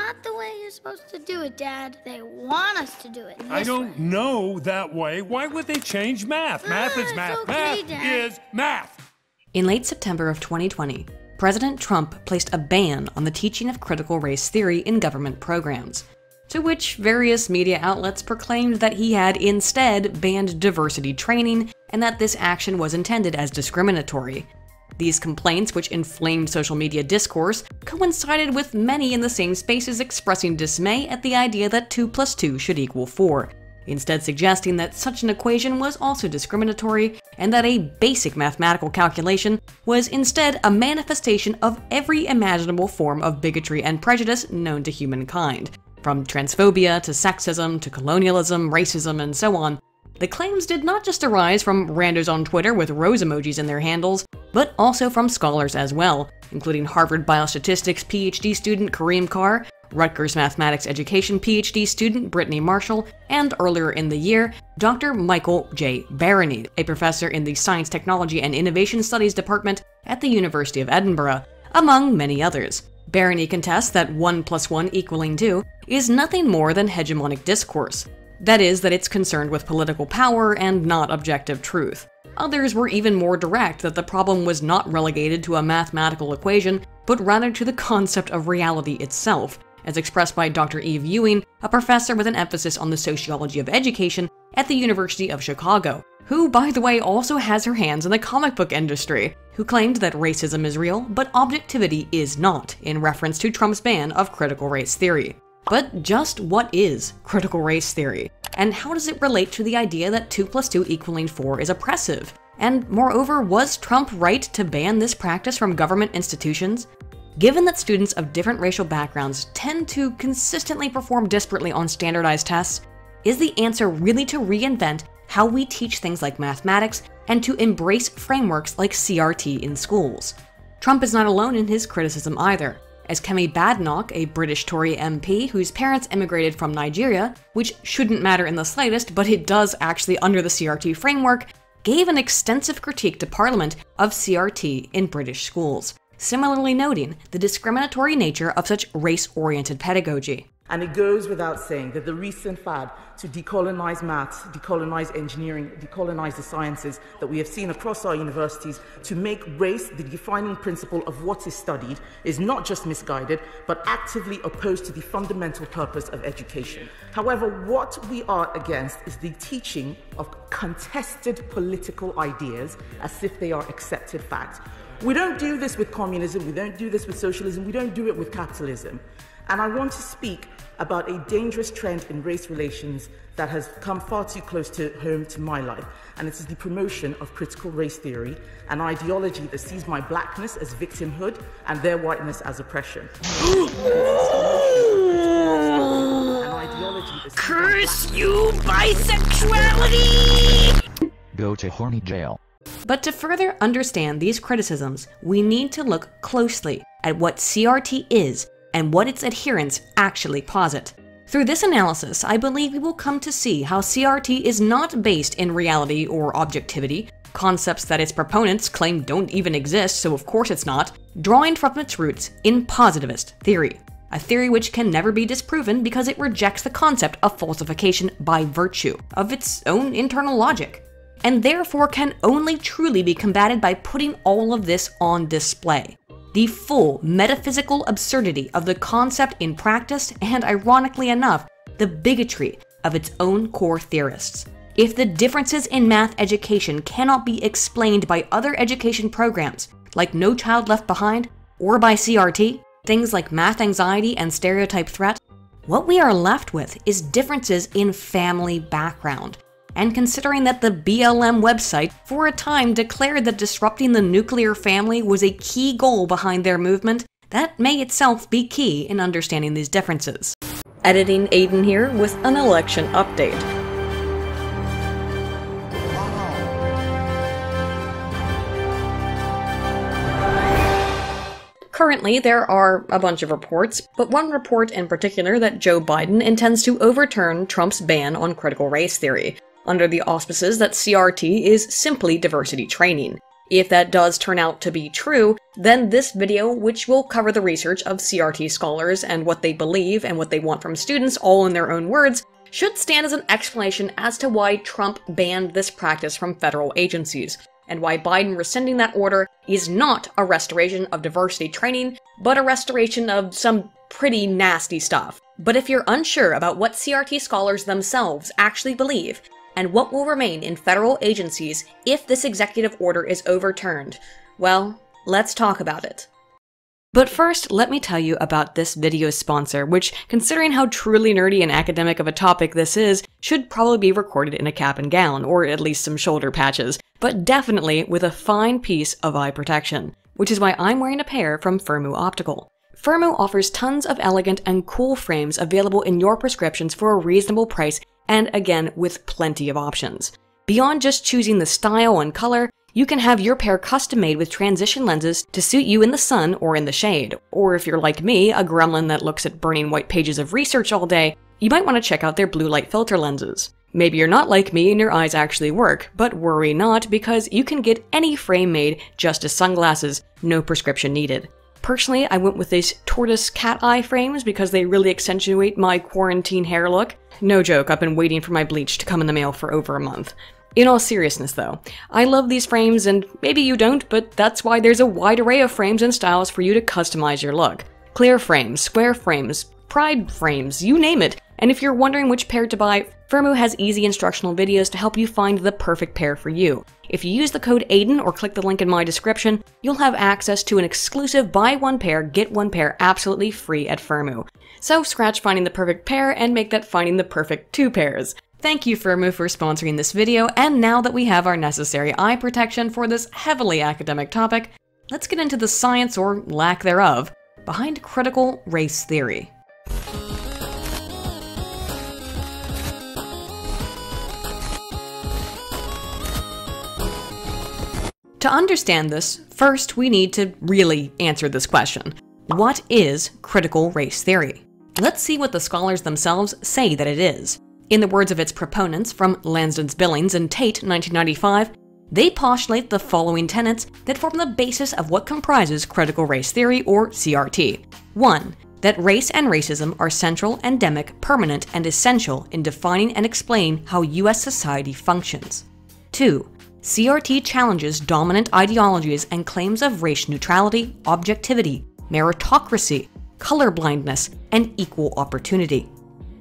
not the way you're supposed to do it, Dad. They want us to do it this I don't way. know that way. Why would they change math? Math is math. Okay, Math Dad. is math. In late September of 2020, President Trump placed a ban on the teaching of critical race theory in government programs, to which various media outlets proclaimed that he had instead banned diversity training and that this action was intended as discriminatory. These complaints, which inflamed social media discourse, coincided with many in the same spaces expressing dismay at the idea that 2 + 2 should equal 4, instead suggesting that such an equation was also discriminatory and that a basic mathematical calculation was instead a manifestation of every imaginable form of bigotry and prejudice known to humankind, from transphobia to sexism to colonialism, racism, and so on. The claims did not just arise from randos on Twitter with rose emojis in their handles, but also from scholars as well, including Harvard Biostatistics PhD student Kareem Carr, Rutgers Mathematics Education PhD student Brittany Marshall, and earlier in the year, Dr. Michael J. Barony, a professor in the Science, Technology, and Innovation Studies Department at the University of Edinburgh, among many others. Barony contests that 1 + 1 = 2 is nothing more than hegemonic discourse. That is, that it's concerned with political power and not objective truth. Others were even more direct that the problem was not relegated to a mathematical equation, but rather to the concept of reality itself, as expressed by Dr. Eve Ewing, a professor with an emphasis on the sociology of education at the University of Chicago, who, by the way, also has her hands in the comic book industry, who claimed that racism is real, but objectivity is not, in reference to Trump's ban of critical race theory. But just what is critical race theory? And how does it relate to the idea that 2 + 2 = 4 is oppressive? And moreover, was Trump right to ban this practice from government institutions? Given that students of different racial backgrounds tend to consistently perform disparately on standardized tests, is the answer really to reinvent how we teach things like mathematics and to embrace frameworks like CRT in schools? Trump is not alone in his criticism either, as Kemi Badenoch, a British Tory MP whose parents immigrated from Nigeria, which shouldn't matter in the slightest, but it does actually under the CRT framework, gave an extensive critique to Parliament of CRT in British schools, similarly noting the discriminatory nature of such race-oriented pedagogy. And it goes without saying that the recent fad to decolonize maths, decolonize engineering, decolonize the sciences that we have seen across our universities to make race the defining principle of what is studied is not just misguided, but actively opposed to the fundamental purpose of education. However, what we are against is the teaching of contested political ideas as if they are accepted facts. We don't do this with communism, we don't do this with socialism, we don't do it with capitalism. And I want to speak about a dangerous trend in race relations that has come far too close to home to my life, and it is the promotion of critical race theory, an ideology that sees my blackness as victimhood and their whiteness as oppression. Curse you, bisexuality! Go to horny jail. But to further understand these criticisms, we need to look closely at what CRT is and what its adherents actually posit. Through this analysis, I believe we will come to see how CRT is not based in reality or objectivity, concepts that its proponents claim don't even exist, so of course it's not, drawing from its roots in positivist theory. A theory which can never be disproven because it rejects the concept of falsification by virtue of its own internal logic, and therefore can only truly be combated by putting all of this on display. The full metaphysical absurdity of the concept in practice, and ironically enough, the bigotry of its own core theorists. If the differences in math education cannot be explained by other education programs, like No Child Left Behind, or by CRT, things like math anxiety and stereotype threat, what we are left with is differences in family background. And considering that the BLM website for a time declared that disrupting the nuclear family was a key goal behind their movement, that may itself be key in understanding these differences. Editing Aydin here with an election update. Currently, there are a bunch of reports, but one report in particular that Joe Biden intends to overturn Trump's ban on critical race theory, under the auspices that CRT is simply diversity training. If that does turn out to be true, then this video, which will cover the research of CRT scholars and what they believe and what they want from students all in their own words, should stand as an explanation as to why Trump banned this practice from federal agencies, and why Biden rescinding that order is not a restoration of diversity training, but a restoration of some pretty nasty stuff. But if you're unsure about what CRT scholars themselves actually believe, and what will remain in federal agencies if this executive order is overturned, well, let's talk about it. But first, let me tell you about this video's sponsor, which, considering how truly nerdy and academic of a topic this is, should probably be recorded in a cap and gown, or at least some shoulder patches, but definitely with a fine piece of eye protection, which is why I'm wearing a pair from Firmu Optical. Firmu offers tons of elegant and cool frames available in your prescriptions for a reasonable price, and again, with plenty of options. Beyond just choosing the style and color, you can have your pair custom made with transition lenses to suit you in the sun or in the shade. Or if you're like me, a gremlin that looks at burning white pages of research all day, you might want to check out their blue light filter lenses. Maybe you're not like me and your eyes actually work, but worry not, because you can get any frame made just as sunglasses, no prescription needed. Personally, I went with these tortoise cat eye frames because they really accentuate my quarantine hair look. No joke, I've been waiting for my bleach to come in the mail for over a month. In all seriousness though, I love these frames, and maybe you don't, but that's why there's a wide array of frames and styles for you to customize your look. Clear frames, square frames, pride frames, you name it. And if you're wondering which pair to buy, Firmu has easy instructional videos to help you find the perfect pair for you. If you use the code Aydin or click the link in my description, you'll have access to an exclusive buy one pair, get one pair absolutely free at Firmu. So scratch finding the perfect pair and make that finding the perfect two pairs. Thank you, Firmu, for sponsoring this video, and now that we have our necessary eye protection for this heavily academic topic, let's get into the science, or lack thereof, behind critical race theory. To understand this, first we need to really answer this question. What is critical race theory? Let's see what the scholars themselves say that it is. In the words of its proponents from Lansdowne's Billings and Tate 1995, they postulate the following tenets that form the basis of what comprises critical race theory, or CRT. 1. That race and racism are central, endemic, permanent, and essential in defining and explaining how U.S. society functions. 2. CRT challenges dominant ideologies and claims of race neutrality, objectivity, meritocracy, colorblindness, and equal opportunity.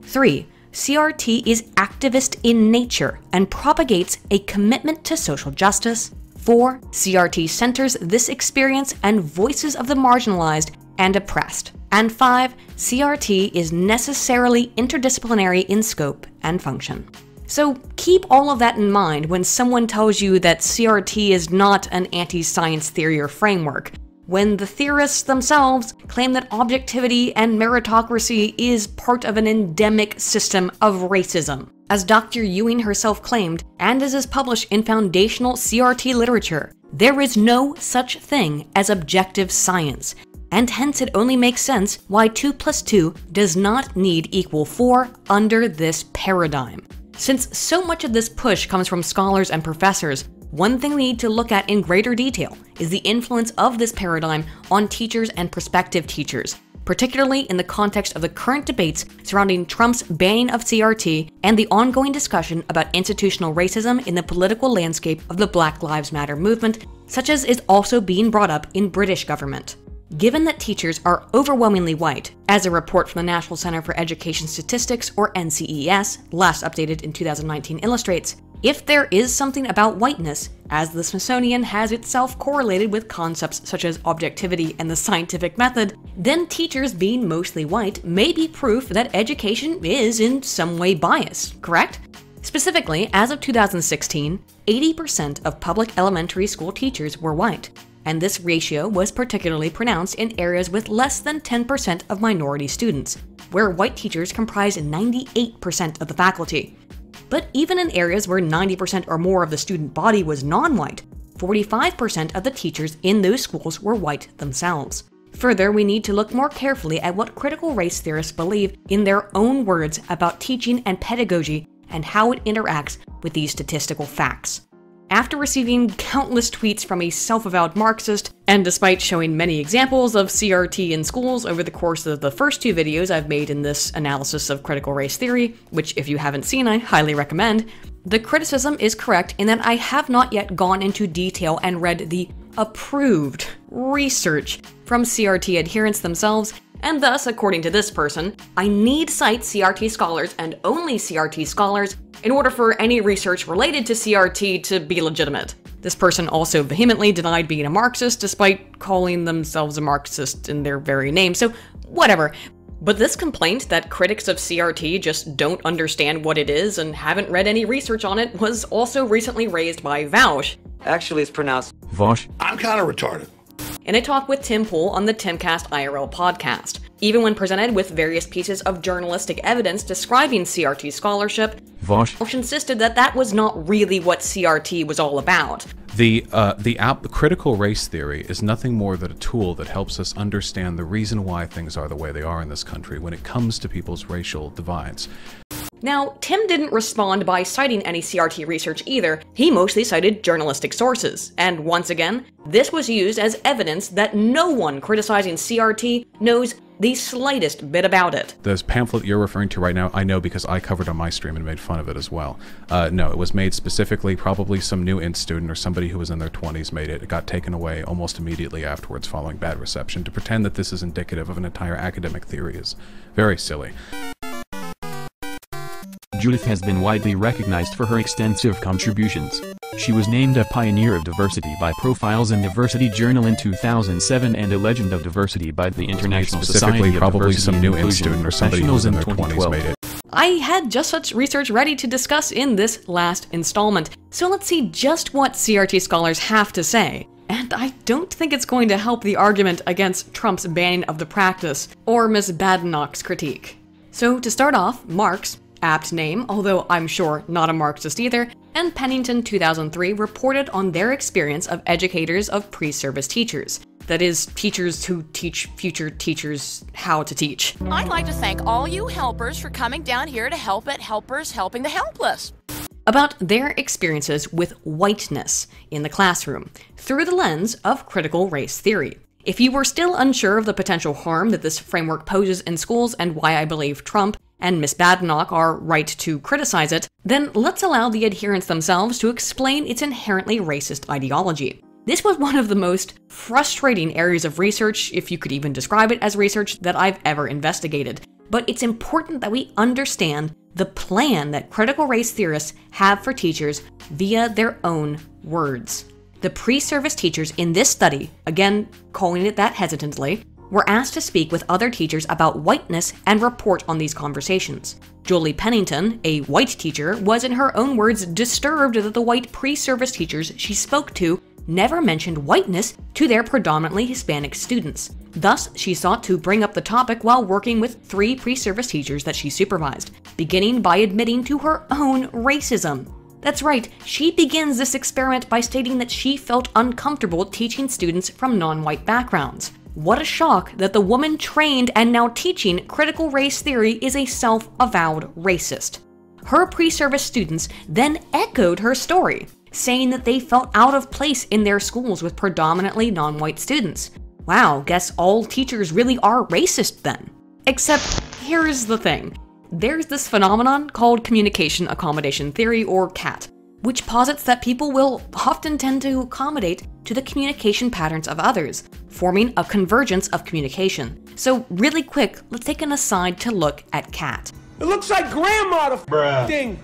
3. CRT is activist in nature and propagates a commitment to social justice. 4. CRT centers this experience and voices of the marginalized and oppressed. And 5. CRT is necessarily interdisciplinary in scope and function. So keep all of that in mind when someone tells you that CRT is not an anti-science theory or framework, when the theorists themselves claim that objectivity and meritocracy is part of an endemic system of racism. As Dr. Ewing herself claimed, and as is published in foundational CRT literature, there is no such thing as objective science, and hence it only makes sense why 2 + 2 does not need equal 4 under this paradigm. Since so much of this push comes from scholars and professors, one thing we need to look at in greater detail is the influence of this paradigm on teachers and prospective teachers, particularly in the context of the current debates surrounding Trump's banning of CRT and the ongoing discussion about institutional racism in the political landscape of the Black Lives Matter movement, such as is also being brought up in British government. Given that teachers are overwhelmingly white, as a report from the National Center for Education Statistics, or NCES, last updated in 2019 illustrates, if there is something about whiteness, as the Smithsonian has itself correlated with concepts such as objectivity and the scientific method, then teachers being mostly white may be proof that education is in some way biased, correct? Specifically, as of 2016, 80% of public elementary school teachers were white, and this ratio was particularly pronounced in areas with less than 10% of minority students, where white teachers comprised 98% of the faculty. But even in areas where 90% or more of the student body was non-white, 45% of the teachers in those schools were white themselves. Further, we need to look more carefully at what critical race theorists believe in their own words about teaching and pedagogy and how it interacts with these statistical facts. After receiving countless tweets from a self-avowed Marxist, and despite showing many examples of CRT in schools over the course of the first 2 videos I've made in this analysis of critical race theory, which if you haven't seen, I highly recommend, the criticism is correct in that I have not yet gone into detail and read the approved research from CRT adherents themselves, and thus, according to this person, I need cite CRT scholars and only CRT scholars in order for any research related to CRT to be legitimate. This person also vehemently denied being a Marxist despite calling themselves a Marxist in their very name, so whatever. But this complaint that critics of CRT just don't understand what it is and haven't read any research on it was also recently raised by Vaush. Actually, it's pronounced Vosh. I'm kind of retarded. In a talk with Tim Pool on the Timcast IRL podcast. Even when presented with various pieces of journalistic evidence describing CRT scholarship, Vosh insisted that that was not really what CRT was all about. The critical race theory is nothing more than a tool that helps us understand the reason why things are the way they are in this country when it comes to people's racial divides. Now, Tim didn't respond by citing any CRT research either. He mostly cited journalistic sources. And once again, this was used as evidence that no one criticizing CRT knows the slightest bit about it. This pamphlet you're referring to right now, I know because I covered on my stream and made fun of it as well. No, it was made specifically, probably some new int student or somebody who was in their 20s made it. It got taken away almost immediately afterwards following bad reception. To pretend that this is indicative of an entire academic theory is very silly. Judith has been widely recognized for her extensive contributions. She was named a pioneer of diversity by Profiles in Diversity Journal in 2007 and a legend of diversity by the International Society of probably Diversity some and new Inclusion student or somebody who was in their 20s 2012. made it. I had just such research ready to discuss in this last installment, so let's see just what CRT scholars have to say. And I don't think it's going to help the argument against Trump's banning of the practice, or Ms. Badenoch's critique. So to start off, Marx, apt name, although I'm sure not a Marxist either, and Pennington 2003 reported on their experience of educators of pre-service teachers. That is, teachers who teach future teachers how to teach. I'd like to thank all you helpers for coming down here to help at Helpers Helping the Helpless. About their experiences with whiteness in the classroom, through the lens of critical race theory. If you were still unsure of the potential harm that this framework poses in schools and why I believe Trump and Ms. Badenoch are right to criticize it, then let's allow the adherents themselves to explain its inherently racist ideology. This was one of the most frustrating areas of research, if you could even describe it as research, that I've ever investigated. But it's important that we understand the plan that critical race theorists have for teachers via their own words. The pre-service teachers in this study, again calling it that hesitantly, were asked to speak with other teachers about whiteness and report on these conversations. Julie Pennington, a white teacher, was in her own words disturbed that the white pre-service teachers she spoke to never mentioned whiteness to their predominantly Hispanic students. Thus, she sought to bring up the topic while working with 3 pre-service teachers that she supervised, beginning by admitting to her own racism. That's right, she begins this experiment by stating that she felt uncomfortable teaching students from non-white backgrounds. What a shock that the woman trained and now teaching critical race theory is a self-avowed racist. Her pre-service students then echoed her story, saying that they felt out of place in their schools with predominantly non-white students. Wow, guess all teachers really are racist then. Except, here's the thing. There's this phenomenon called communication accommodation theory, or CAT, which posits that people will often tend to accommodate to the communication patterns of others, forming a convergence of communication. So really quick, let's take an aside to look at CAT. It looks like grandma thing.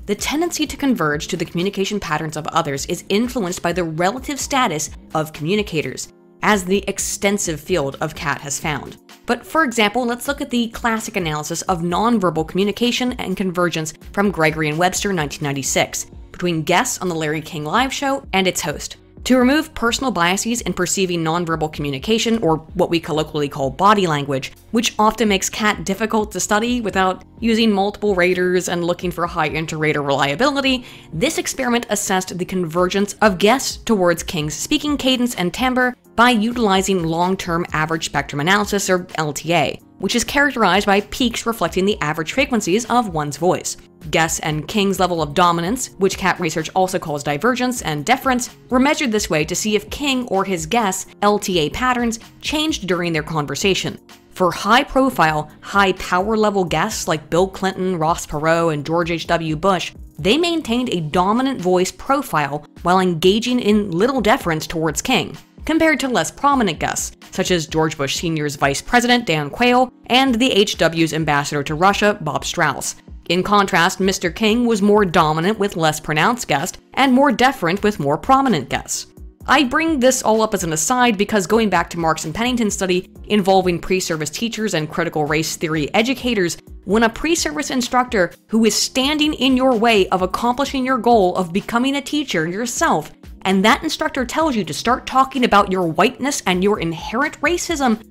The tendency to converge to the communication patterns of others is influenced by the relative status of communicators, as the extensive field of CAT has found. But for example, let's look at the classic analysis of nonverbal communication and convergence from Gregory and Webster 1996, between guests on the Larry King Live Show and its host. To remove personal biases in perceiving nonverbal communication, or what we colloquially call body language, which often makes CAT difficult to study without using multiple raters and looking for high inter-rater reliability, this experiment assessed the convergence of guests towards King's speaking cadence and timbre by utilizing long-term average spectrum analysis, or LTA, which is characterized by peaks reflecting the average frequencies of one's voice. Guess and King's level of dominance, which cat research also calls divergence and deference, were measured this way to see if King or his guess' LTA patterns changed during their conversation. For high-profile, high-power-level guests like Bill Clinton, Ross Perot, and George H.W. Bush, they maintained a dominant voice profile while engaging in little deference towards King, compared to less prominent guests, such as George Bush Sr.'s Vice President Dan Quayle and the HW's ambassador to Russia, Bob Strauss. In contrast, Mr. King was more dominant with less pronounced guests and more deferent with more prominent guests. I bring this all up as an aside because going back to Marks and Pennington's study involving pre-service teachers and critical race theory educators, when a pre-service instructor who is standing in your way of accomplishing your goal of becoming a teacher yourself, and that instructor tells you to start talking about your whiteness and your inherent racism,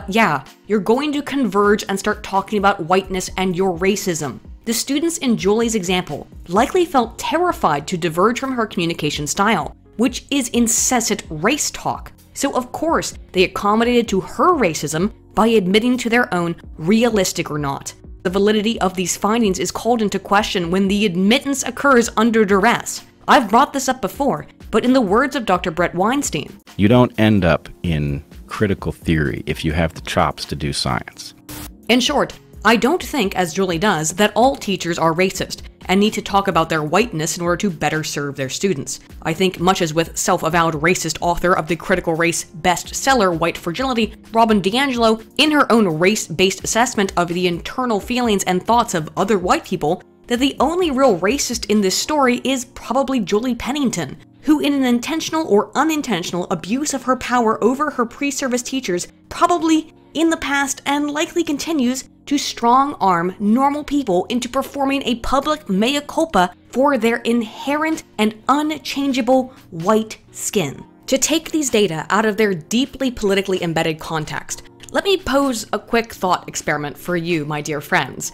yeah, you're going to converge and start talking about whiteness and your racism. The students in Julie's example likely felt terrified to diverge from her communication style, which is incessant race talk. So of course, they accommodated to her racism by admitting to their own, realistic or not. The validity of these findings is called into question when the admittance occurs under duress. I've brought this up before, but in the words of Dr. Brett Weinstein, you don't end up in critical theory if you have the chops to do science. In short, I don't think, as Julie does, that all teachers are racist and need to talk about their whiteness in order to better serve their students. I think, much as with self-avowed racist author of the critical race bestseller White Fragility, Robin DiAngelo, in her own race-based assessment of the internal feelings and thoughts of other white people, that the only real racist in this story is probably Julie Pennington, who in an intentional or unintentional abuse of her power over her pre-service teachers probably in the past and likely continues to strong-arm normal people into performing a public mea culpa for their inherent and unchangeable white skin. To take these data out of their deeply politically embedded context, let me pose a quick thought experiment for you, my dear friends.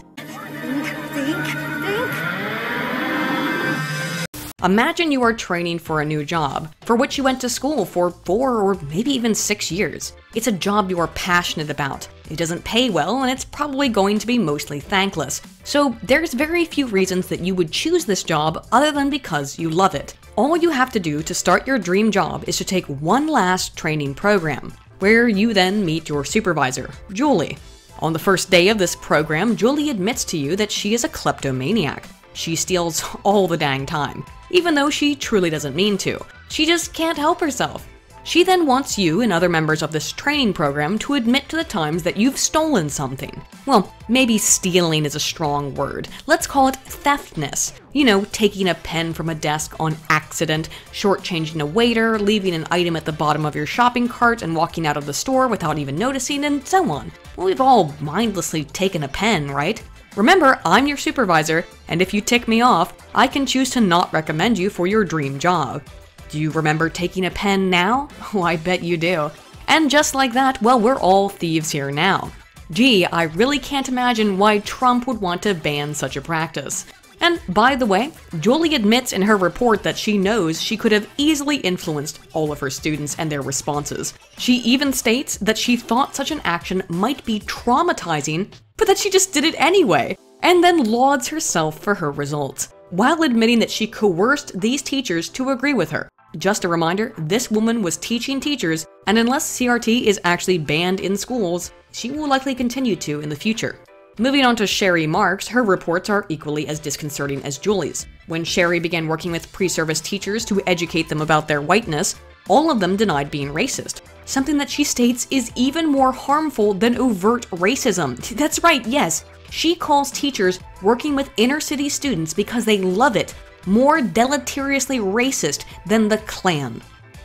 Imagine you are training for a new job, for which you went to school for 4 or maybe even 6 years. It's a job you are passionate about. It doesn't pay well, and it's probably going to be mostly thankless. So there's very few reasons that you would choose this job other than because you love it. All you have to do to start your dream job is to take one last training program, where you then meet your supervisor, Julie. On the first day of this program, Julie admits to you that she is a kleptomaniac. She steals all the dang time, even though she truly doesn't mean to. She just can't help herself. She then wants you and other members of this training program to admit to the times that you've stolen something. Well, maybe stealing is a strong word. Let's call it theftness. You know, taking a pen from a desk on accident, shortchanging a waiter, leaving an item at the bottom of your shopping cart and walking out of the store without even noticing, and so on. Well, we've all mindlessly taken a pen, right? Remember, I'm your supervisor, and if you tick me off, I can choose to not recommend you for your dream job. Do you remember taking a pen now? Oh, I bet you do. And just like that, well, we're all thieves here now. Gee, I really can't imagine why Trump would want to ban such a practice. And by the way, Julie admits in her report that she knows she could have easily influenced all of her students and their responses. She even states that she thought such an action might be traumatizing, but that she just did it anyway, and then lauds herself for her results, while admitting that she coerced these teachers to agree with her. Just a reminder, this woman was teaching teachers, and unless CRT is actually banned in schools, she will likely continue to in the future. Moving on to Sherry Marks, her reports are equally as disconcerting as Julie's. When Sherry began working with pre-service teachers to educate them about their whiteness, all of them denied being racist, something that she states is even more harmful than overt racism. That's right, yes. She calls teachers working with inner-city students because they love it more deleteriously racist than the Klan.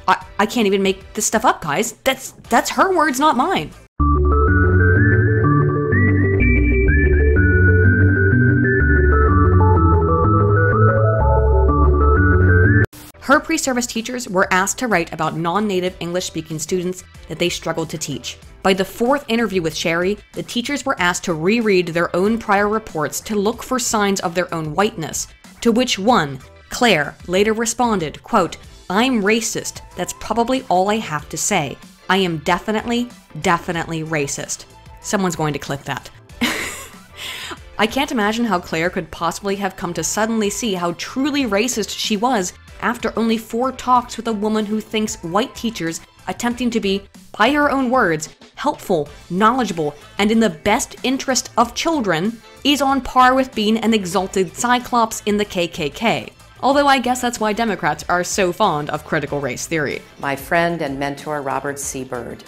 I can't even make this stuff up, guys. That's her words, not mine. Her pre-service teachers were asked to write about non-native English-speaking students that they struggled to teach. By the 4th interview with Sherry, the teachers were asked to reread their own prior reports to look for signs of their own whiteness, to which one, Claire, later responded, quote, "I'm racist, that's probably all I have to say. I am definitely racist. Someone's going to clip that. I can't imagine how Claire could possibly have come to suddenly see how truly racist she was after only 4 talks with a woman who thinks white teachers attempting to be, by her own words, helpful, knowledgeable, and in the best interest of children is on par with being an exalted cyclops in the KKK. Although I guess that's why Democrats are so fond of critical race theory. My friend and mentor, Robert C. Byrd.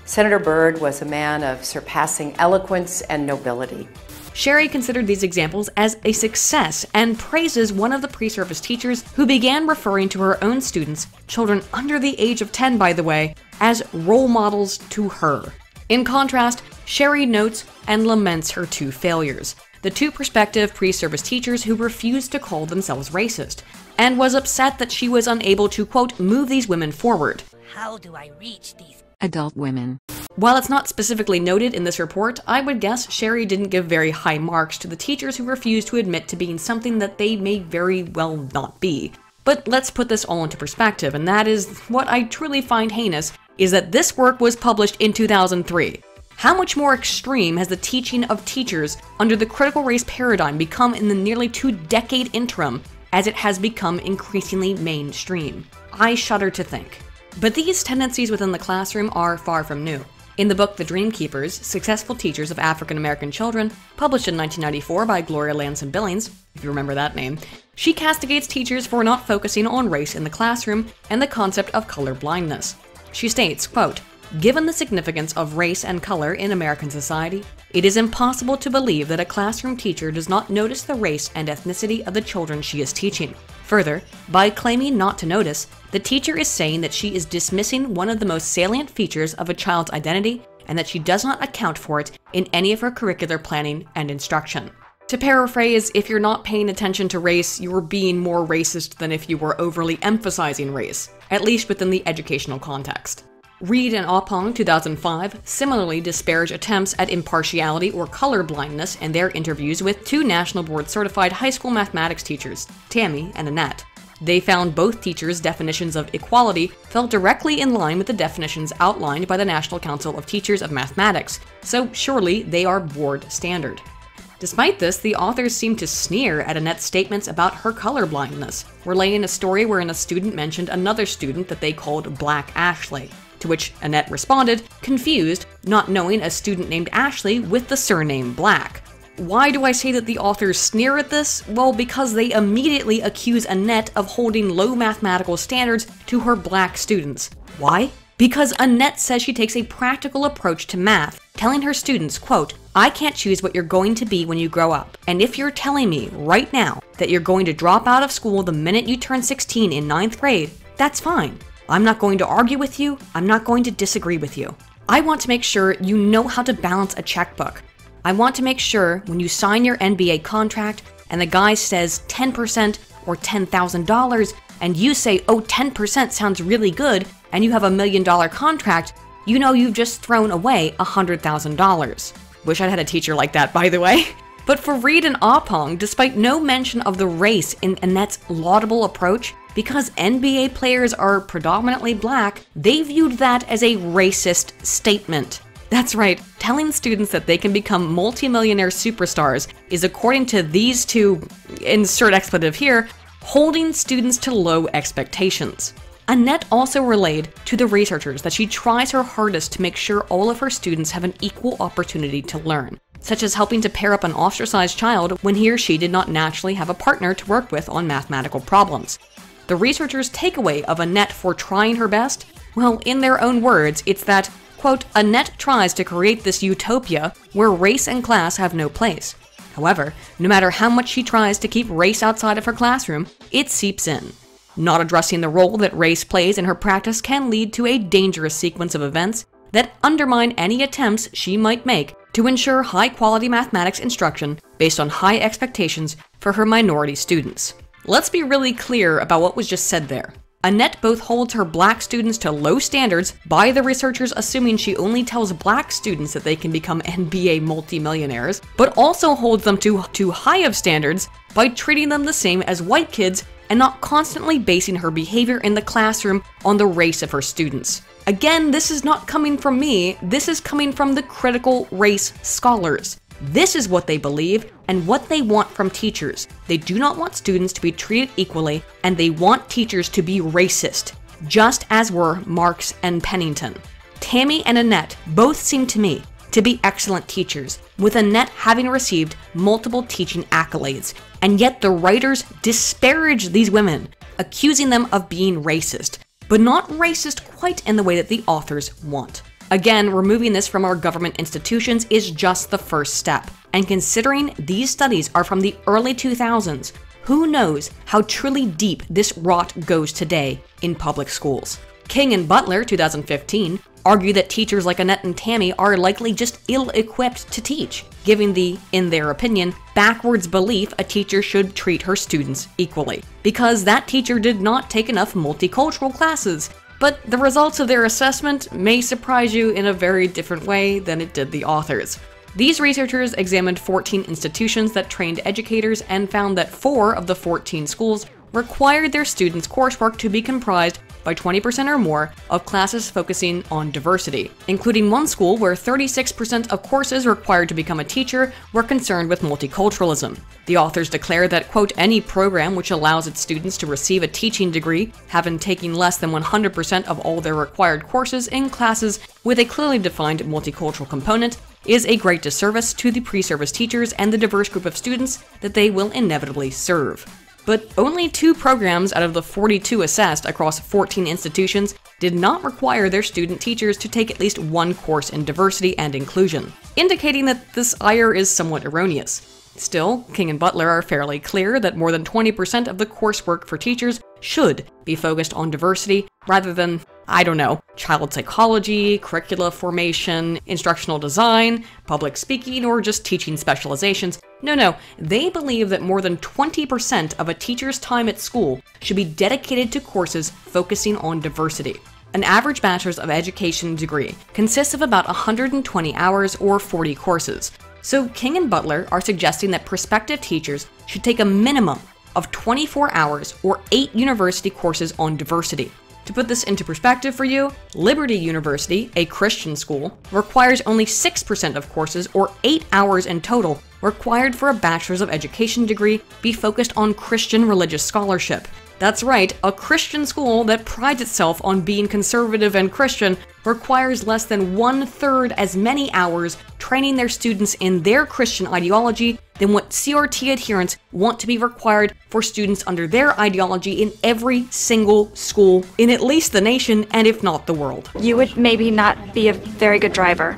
Senator Byrd was a man of surpassing eloquence and nobility. Sherry considered these examples as a success and praises one of the pre-service teachers who began referring to her own students, children under the age of 10 by the way, as role models to her. In contrast, Sherry notes and laments her 2 failures. The 2 prospective pre-service teachers who refused to call themselves racist, and was upset that she was unable to, quote, move these women forward. How do I reach these adult women? While it's not specifically noted in this report, I would guess Sherry didn't give very high marks to the teachers who refused to admit to being something that they may very well not be. But let's put this all into perspective, and that is what I truly find heinous, is that this work was published in 2003. How much more extreme has the teaching of teachers under the critical race paradigm become in the nearly 2-decade interim as it has become increasingly mainstream? I shudder to think. But these tendencies within the classroom are far from new. In the book The Dream Keepers, Successful Teachers of African American Children, published in 1994 by Gloria Ladson Billings, if you remember that name, she castigates teachers for not focusing on race in the classroom and the concept of color blindness. She states, quote, "Given the significance of race and color in American society, it is impossible to believe that a classroom teacher does not notice the race and ethnicity of the children she is teaching. Further, by claiming not to notice, the teacher is saying that she is dismissing one of the most salient features of a child's identity and that she does not account for it in any of her curricular planning and instruction." To paraphrase, if you're not paying attention to race, you're being more racist than if you were overly emphasizing race, at least within the educational context. Reed and Oppong, 2005, similarly disparage attempts at impartiality or color blindness in their interviews with 2 National Board certified high school mathematics teachers, Tammy and Annette. They found both teachers' definitions of equality fell directly in line with the definitions outlined by the National Council of Teachers of Mathematics, so surely they are board standard. Despite this, the authors seem to sneer at Annette's statements about her color blindness, relaying a story wherein a student mentioned another student that they called Black Ashley. To which Annette responded, confused, not knowing a student named Ashley with the surname Black. Why do I say that the authors sneer at this? Well, because they immediately accuse Annette of holding low mathematical standards to her black students. Why? Because Annette says she takes a practical approach to math, telling her students, quote, "I can't choose what you're going to be when you grow up. And if you're telling me right now that you're going to drop out of school the minute you turn 16 in 9th grade, that's fine. I'm not going to argue with you. I'm not going to disagree with you. I want to make sure you know how to balance a checkbook. I want to make sure when you sign your NBA contract and the guy says 10% or $10,000 and you say, oh, 10% sounds really good, and you have $1 million contract, you know you've just thrown away $100,000. Wish I'd had a teacher like that, by the way. But for Reed and Oppong, despite no mention of the race in Annette's laudable approach, because NBA players are predominantly black, they viewed that as a racist statement. That's right, telling students that they can become multimillionaire superstars is, according to these 2, insert expletive here, holding students to low expectations. Annette also relayed to the researchers that she tries her hardest to make sure all of her students have an equal opportunity to learn, such as helping to pair up an ostracized child when he or she did not naturally have a partner to work with on mathematical problems. The researchers' takeaway of Annette for trying her best? Well, in their own words, it's that, quote, Annette tries to create this utopia where race and class have no place. However, no matter how much she tries to keep race outside of her classroom, it seeps in. Not addressing the role that race plays in her practice can lead to a dangerous sequence of events that undermine any attempts she might make to ensure high-quality mathematics instruction based on high expectations for her minority students. Let's be really clear about what was just said there. Annette both holds her black students to low standards by the researchers assuming she only tells black students that they can become NBA multimillionaires, but also holds them to too high of standards by treating them the same as white kids and not constantly basing her behavior in the classroom on the race of her students. Again, this is not coming from me, this is coming from the critical race scholars. This is what they believe and what they want from teachers. They do not want students to be treated equally, and they want teachers to be racist, just as were Marx and Pennington. Tammy and Annette both seem to me to be excellent teachers, with Annette having received multiple teaching accolades, and yet the writers disparage these women, accusing them of being racist, but not racist quite in the way that the authors want. Again, removing this from our government institutions is just the first step, and considering these studies are from the early 2000s, who knows how truly deep this rot goes today in public schools. King and Butler, 2015, argue that teachers like Annette and Tammy are likely just ill-equipped to teach, giving the, in their opinion, backwards belief a teacher should treat her students equally, because that teacher did not take enough multicultural classes. But the results of their assessment may surprise you in a very different way than it did the authors. These researchers examined 14 institutions that trained educators and found that 4 of the 14 schools required their students' coursework to be comprised by 20% or more of classes focusing on diversity, including one school where 36% of courses required to become a teacher were concerned with multiculturalism. The authors declare that, quote, any program which allows its students to receive a teaching degree, having taken less than 100% of all their required courses in classes with a clearly defined multicultural component, is a great disservice to the pre-service teachers and the diverse group of students that they will inevitably serve. But only 2 programs out of the 42 assessed across 14 institutions did not require their student teachers to take at least 1 course in diversity and inclusion, indicating that this ire is somewhat erroneous. Still, King and Butler are fairly clear that more than 20% of the coursework for teachers should be focused on diversity rather than, I don't know, child psychology, curricula formation, instructional design, public speaking, or just teaching specializations. No, they believe that more than 20% of a teacher's time at school should be dedicated to courses focusing on diversity. An average bachelor's of education degree consists of about 120 hours or 40 courses. So King and Butler are suggesting that prospective teachers should take a minimum of 24 hours or 8 university courses on diversity. To put this into perspective for you, Liberty University, a Christian school, requires only 6% of courses or 8 hours in total required for a bachelor's of education degree be focused on Christian religious scholarship. That's right, a Christian school that prides itself on being conservative and Christian requires less than 1/3 as many hours training their students in their Christian ideology than what CRT adherents want to be required for students under their ideology in every single school in at least the nation, and if not the world. You would maybe not be a very good driver.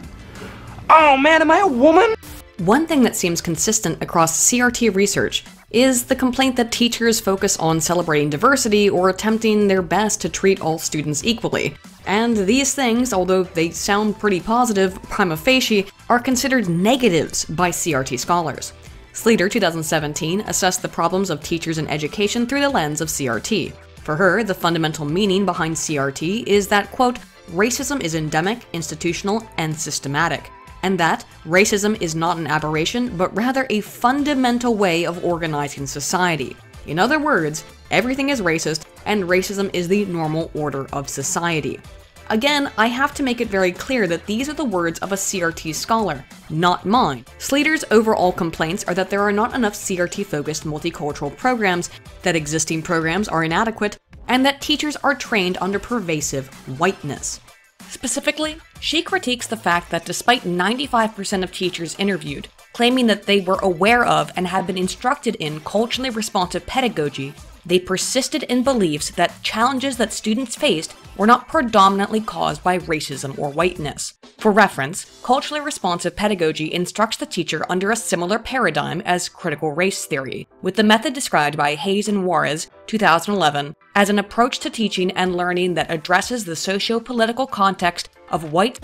Oh man, am I a woman? One thing that seems consistent across CRT research is the complaint that teachers focus on celebrating diversity or attempting their best to treat all students equally. And these things, although they sound pretty positive prima facie, are considered negatives by CRT scholars. Sleater, 2017, assessed the problems of teachers in education through the lens of CRT. For her, the fundamental meaning behind CRT is that, quote, racism is endemic, institutional, and systematic, and that racism is not an aberration, but rather a fundamental way of organizing society. In other words, everything is racist, and racism is the normal order of society. Again, I have to make it very clear that these are the words of a CRT scholar, not mine. Sleater's overall complaints are that there are not enough CRT-focused multicultural programs, that existing programs are inadequate, and that teachers are trained under pervasive whiteness. Specifically, she critiques the fact that despite 95% of teachers interviewed claiming that they were aware of and had been instructed in culturally responsive pedagogy, they persisted in beliefs that challenges that students faced were not predominantly caused by racism or whiteness. For reference, culturally responsive pedagogy instructs the teacher under a similar paradigm as critical race theory, with the method described by Hayes and Juarez, 2011, as an approach to teaching and learning that addresses the socio-political context of white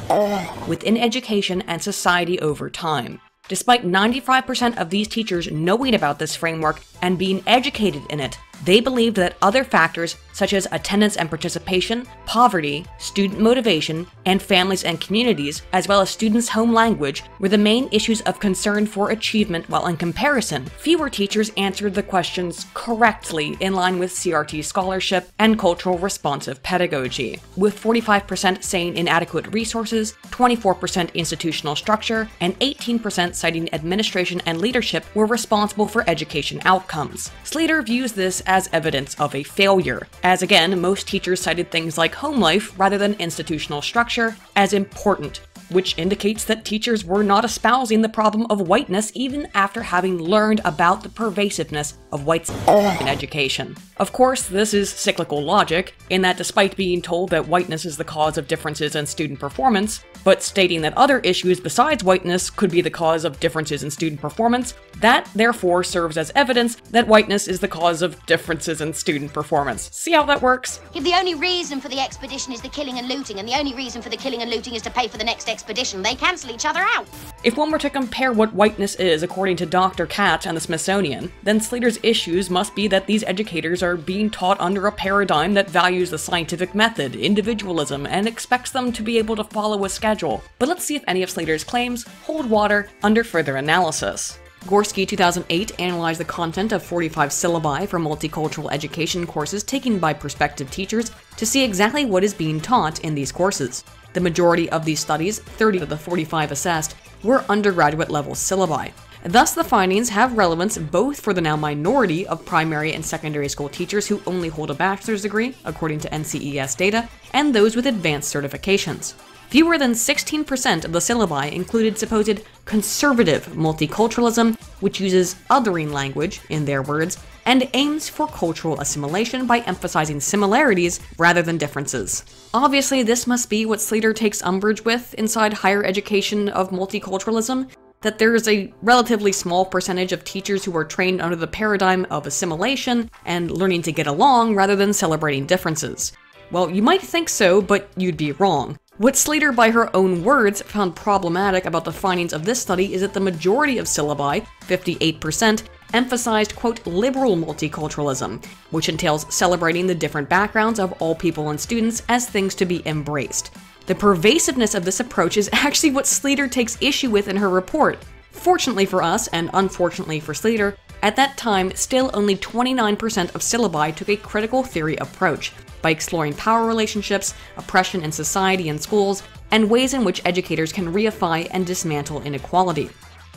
within education and society over time. Despite 95% of these teachers knowing about this framework and being educated in it, they believed that other factors such as attendance and participation, poverty, student motivation, and families and communities, as well as students' home language, were the main issues of concern for achievement, while in comparison, fewer teachers answered the questions correctly in line with CRT scholarship and cultural responsive pedagogy, with 45% saying inadequate resources, 24% institutional structure, and 18% citing administration and leadership were responsible for education outcomes. Slater views this as evidence of a failure, as again, most teachers cited things like home life rather than institutional structure as important, which indicates that teachers were not espousing the problem of whiteness even after having learned about the pervasiveness of whites in education. Of course, this is cyclical logic, in that despite being told that whiteness is the cause of differences in student performance, but stating that other issues besides whiteness could be the cause of differences in student performance, that therefore serves as evidence that whiteness is the cause of differences in student performance. See how that works? If the only reason for the expedition is the killing and looting, and the only reason for the killing and looting is to pay for the next expedition, they cancel each other out. If one were to compare what whiteness is according to Dr. Katz and the Smithsonian, then Slater's issues must be that these educators are being taught under a paradigm that values the scientific method, individualism, and expects them to be able to follow a schedule. But let's see if any of Slater's claims hold water under further analysis. Gorski 2008 analyzed the content of 45 syllabi for multicultural education courses taken by prospective teachers to see exactly what is being taught in these courses. The majority of these studies, 30 of the 45 assessed, were undergraduate level syllabi. Thus, the findings have relevance both for the now minority of primary and secondary school teachers who only hold a bachelor's degree, according to NCES data, and those with advanced certifications. Fewer than 16% of the syllabi included supposed conservative multiculturalism, which uses othering language, in their words, and aims for cultural assimilation by emphasizing similarities rather than differences. Obviously, this must be what Slater takes umbrage with inside higher education of multiculturalism, that there is a relatively small percentage of teachers who are trained under the paradigm of assimilation and learning to get along rather than celebrating differences. Well, you might think so, but you'd be wrong. What Slater, by her own words, found problematic about the findings of this study is that the majority of syllabi, 58%, emphasized, quote, liberal multiculturalism, which entails celebrating the different backgrounds of all people and students as things to be embraced. The pervasiveness of this approach is actually what Slater takes issue with in her report. Fortunately for us, and unfortunately for Slater, at that time, still only 29% of syllabi took a critical theory approach, by exploring power relationships, oppression in society and schools, and ways in which educators can reify and dismantle inequality.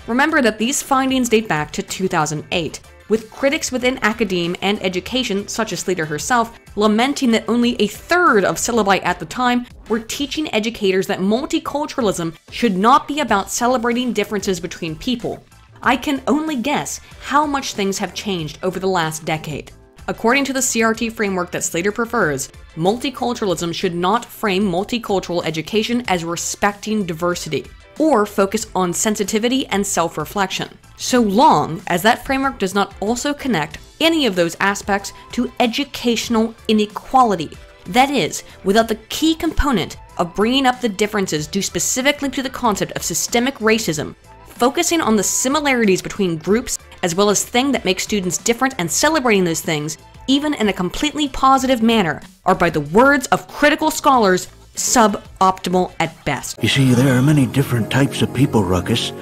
Remember that these findings date back to 2008, with critics within academe and education, such as Slater herself, lamenting that only a third of syllabi at the time were teaching educators that multiculturalism should not be about celebrating differences between people. I can only guess how much things have changed over the last decade. According to the CRT framework that Slater prefers, multiculturalism should not frame multicultural education as respecting diversity, or focus on sensitivity and self-reflection, so long as that framework does not also connect any of those aspects to educational inequality. That is, without the key component of bringing up the differences due specifically to the concept of systemic racism, focusing on the similarities between groups as well as things that make students different and celebrating those things, even in a completely positive manner, are, by the words of critical scholars, suboptimal at best. You see, there are many different types of people, Ruckus.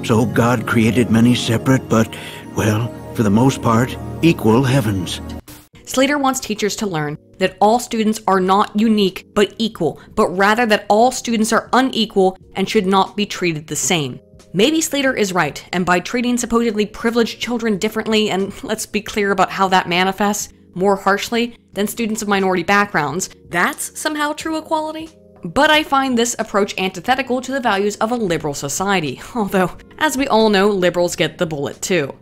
So God created many separate but, well, for the most part, equal heavens. Slater wants teachers to learn that all students are not unique but equal, but rather that all students are unequal and should not be treated the same. Maybe Slater is right, and by treating supposedly privileged children differently, and let's be clear about how that manifests, more harshly than students of minority backgrounds, that's somehow true equality? But I find this approach antithetical to the values of a liberal society, although, as we all know, liberals get the bullet too.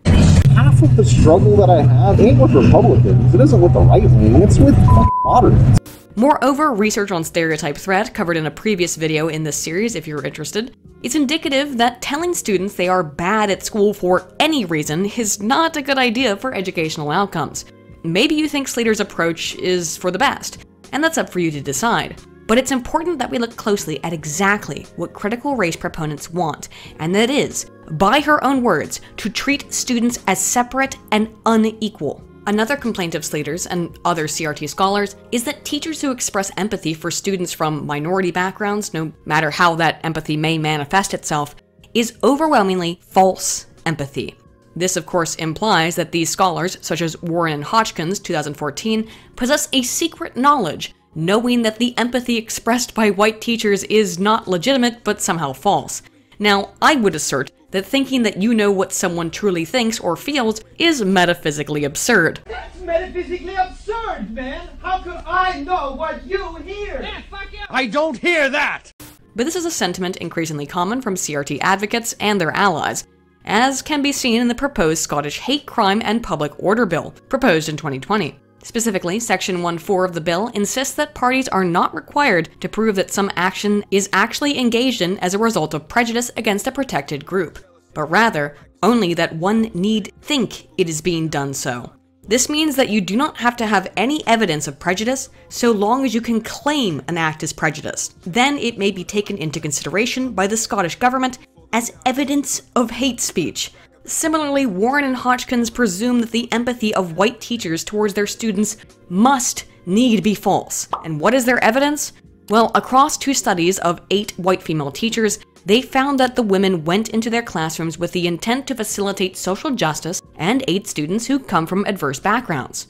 Half of the struggle that I have ain't with Republicans, it isn't with the right wing, it's with moderates. Moreover, research on stereotype threat, covered in a previous video in this series if you're interested, is indicative that telling students they are bad at school for any reason is not a good idea for educational outcomes. Maybe you think Slater's approach is for the best, and that's up for you to decide. But it's important that we look closely at exactly what critical race proponents want, and that is by her own words, to treat students as separate and unequal. Another complaint of Slater's and other CRT scholars is that teachers who express empathy for students from minority backgrounds, no matter how that empathy may manifest itself, is overwhelmingly false empathy. This, of course, implies that these scholars, such as Warren and Hodgkins, 2014, possess a secret knowledge, knowing that the empathy expressed by white teachers is not legitimate but somehow false. Now, I would assert that thinking that you know what someone truly thinks or feels is metaphysically absurd. That's metaphysically absurd, man! How could I know what you hear? Yeah, fuck you! I don't hear that! But this is a sentiment increasingly common from CRT advocates and their allies, as can be seen in the proposed Scottish Hate Crime and Public Order Bill, proposed in 2020. Specifically, Section 1.4 of the bill insists that parties are not required to prove that some action is actually engaged in as a result of prejudice against a protected group, but rather only that one need think it is being done so. This means that you do not have to have any evidence of prejudice so long as you can claim an act is prejudiced. Then it may be taken into consideration by the Scottish government as evidence of hate speech. Similarly, Warren and Hodgkins presume that the empathy of white teachers towards their students must need be false. And what is their evidence? Well, across 2 studies of 8 white female teachers, they found that the women went into their classrooms with the intent to facilitate social justice and aid students who come from adverse backgrounds.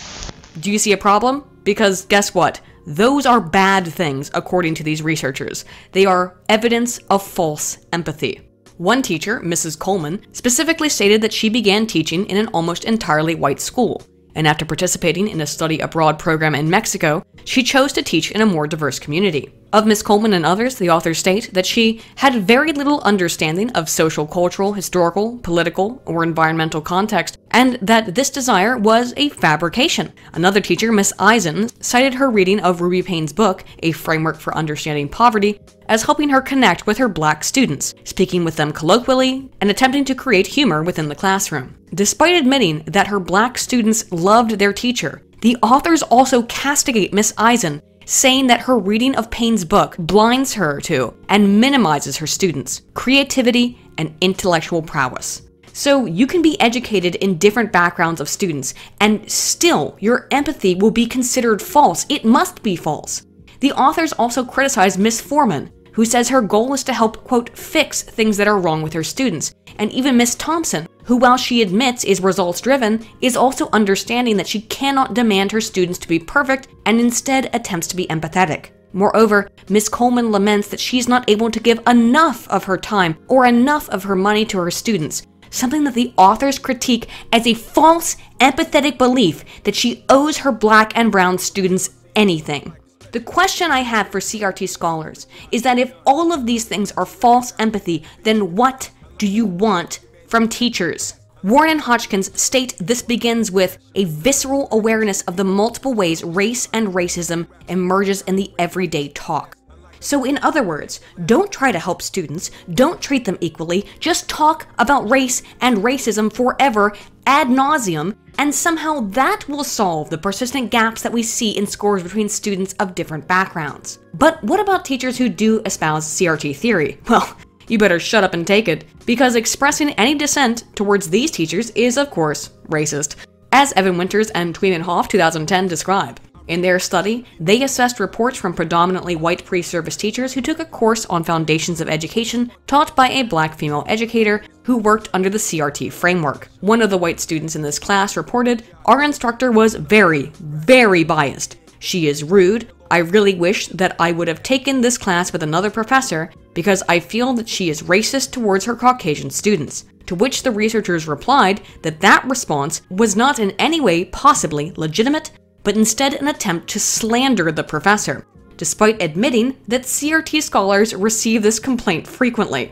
Do you see a problem? Because guess what? Those are bad things, according to these researchers. They are evidence of false empathy. One teacher, Mrs. Coleman, specifically stated that she began teaching in an almost entirely white school, and after participating in a study abroad program in Mexico, she chose to teach in a more diverse community. Of Miss Coleman and others, the authors state that she had very little understanding of social, cultural, historical, political, or environmental context, and that this desire was a fabrication. Another teacher, Miss Eisen, cited her reading of Ruby Payne's book, A Framework for Understanding Poverty, as helping her connect with her black students, speaking with them colloquially, and attempting to create humor within the classroom. Despite admitting that her black students loved their teacher, the authors also castigate Miss Eisen, saying that her reading of Payne's book blinds her to and minimizes her students' creativity and intellectual prowess. So you can be educated in different backgrounds of students, and still your empathy will be considered false. It must be false. The authors also criticize Miss Foreman, who says her goal is to help, quote, fix things that are wrong with her students, and even Miss Thompson, who, while she admits is results-driven, is also understanding that she cannot demand her students to be perfect and instead attempts to be empathetic. Moreover, Miss Coleman laments that she's not able to give enough of her time or enough of her money to her students, something that the authors critique as a false, empathetic belief that she owes her black and brown students anything. The question I have for CRT scholars is that if all of these things are false empathy, then what do you want from teachers? Warren and Hodgkins state this begins with a visceral awareness of the multiple ways race and racism emerges in the everyday talk. So in other words, don't try to help students, don't treat them equally, just talk about race and racism forever ad nauseum, and somehow that will solve the persistent gaps that we see in scores between students of different backgrounds. But what about teachers who do espouse CRT theory? Well, you better shut up and take it, because expressing any dissent towards these teachers is, of course, racist, as Evan Winters and Tweedenhoff 2010 describe. In their study, they assessed reports from predominantly white pre-service teachers who took a course on foundations of education taught by a black female educator who worked under the CRT framework. One of the white students in this class reported, "Our instructor was very, very biased. She is rude. I really wish that I would have taken this class with another professor because I feel that she is racist towards her Caucasian students." To which the researchers replied that that response was not in any way possibly legitimate, but instead an attempt to slander the professor, despite admitting that CRT scholars receive this complaint frequently.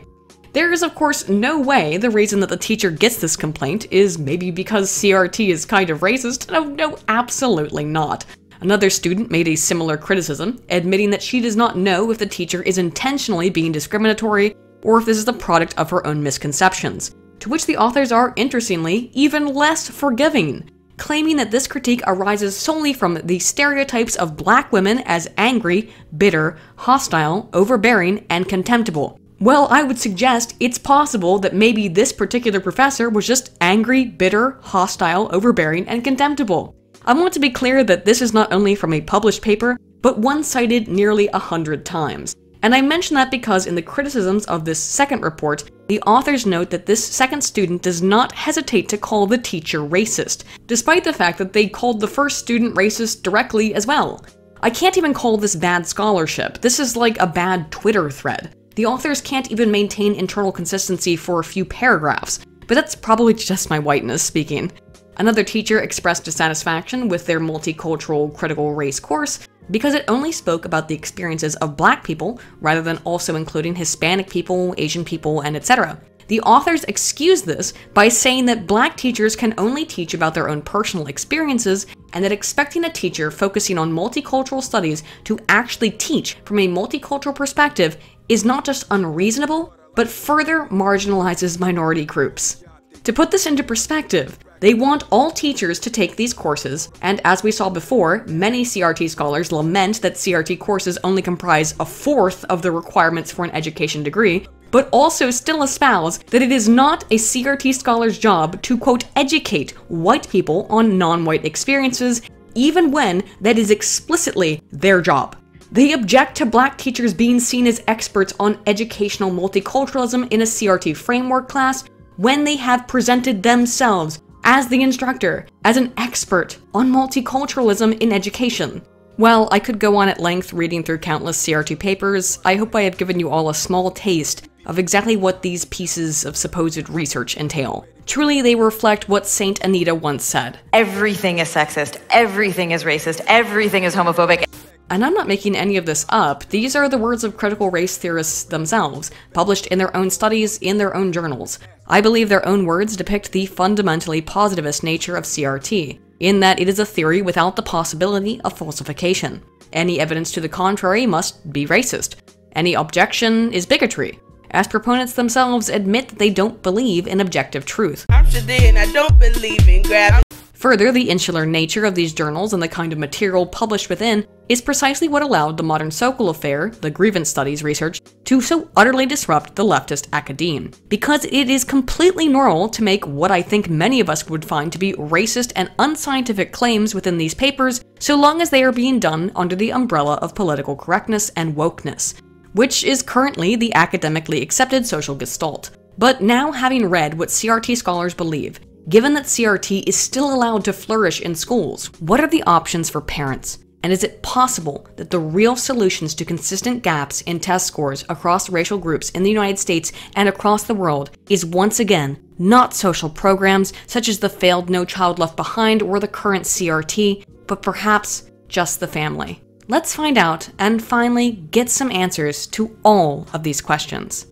There is, of course, no way the reason that the teacher gets this complaint is maybe because CRT is kind of racist. No, absolutely not. Another student made a similar criticism, admitting that she does not know if the teacher is intentionally being discriminatory or if this is the product of her own misconceptions, to which the authors are, interestingly, even less forgiving, claiming that this critique arises solely from the stereotypes of black women as angry, bitter, hostile, overbearing, and contemptible, Well, I would suggest it's possible that maybe this particular professor was just angry, bitter, hostile, overbearing, and contemptible. I want to be clear that this is not only from a published paper, but one cited nearly 100 times. And I mention that because in the criticisms of this second report, the authors note that this second student does not hesitate to call the teacher racist, despite the fact that they called the first student racist directly as well. I can't even call this bad scholarship. This is like a bad Twitter thread. The authors can't even maintain internal consistency for a few paragraphs, but that's probably just my whiteness speaking. Another teacher expressed dissatisfaction with their multicultural critical race course because it only spoke about the experiences of Black people rather than also including Hispanic people, Asian people, and etc. The authors excused this by saying that Black teachers can only teach about their own personal experiences and that expecting a teacher focusing on multicultural studies to actually teach from a multicultural perspective is not just unreasonable, but further marginalizes minority groups. To put this into perspective, they want all teachers to take these courses, and as we saw before, many CRT scholars lament that CRT courses only comprise a fourth of the requirements for an education degree, but also still espouse that it is not a CRT scholar's job to, quote, educate white people on non-white experiences, even when that is explicitly their job. They object to Black teachers being seen as experts on educational multiculturalism in a CRT framework class when they have presented themselves as the instructor, as an expert on multiculturalism in education. While I could go on at length reading through countless CRT papers, I hope I have given you all a small taste of exactly what these pieces of supposed research entail. Truly, they reflect what Saint Anita once said. Everything is sexist, everything is racist, everything is homophobic. And I'm not making any of this up. These are the words of critical race theorists themselves, published in their own studies, in their own journals. I believe their own words depict the fundamentally positivist nature of CRT, in that it is a theory without the possibility of falsification. Any evidence to the contrary must be racist. Any objection is bigotry, as proponents themselves admit that they don't believe in objective truth. I'm Shadid and I don't believe in gravity. Further, the insular nature of these journals and the kind of material published within is precisely what allowed the modern Sokol affair, the grievance studies research, to so utterly disrupt the leftist academe. Because it is completely normal to make what I think many of us would find to be racist and unscientific claims within these papers, so long as they are being done under the umbrella of political correctness and wokeness, which is currently the academically accepted social gestalt. But now, having read what CRT scholars believe, given that CRT is still allowed to flourish in schools, what are the options for parents? And is it possible that the real solutions to consistent gaps in test scores across racial groups in the United States and across the world is once again not social programs such as the failed No Child Left Behind or the current CRT, but perhaps just the family? Let's find out and finally get some answers to all of these questions.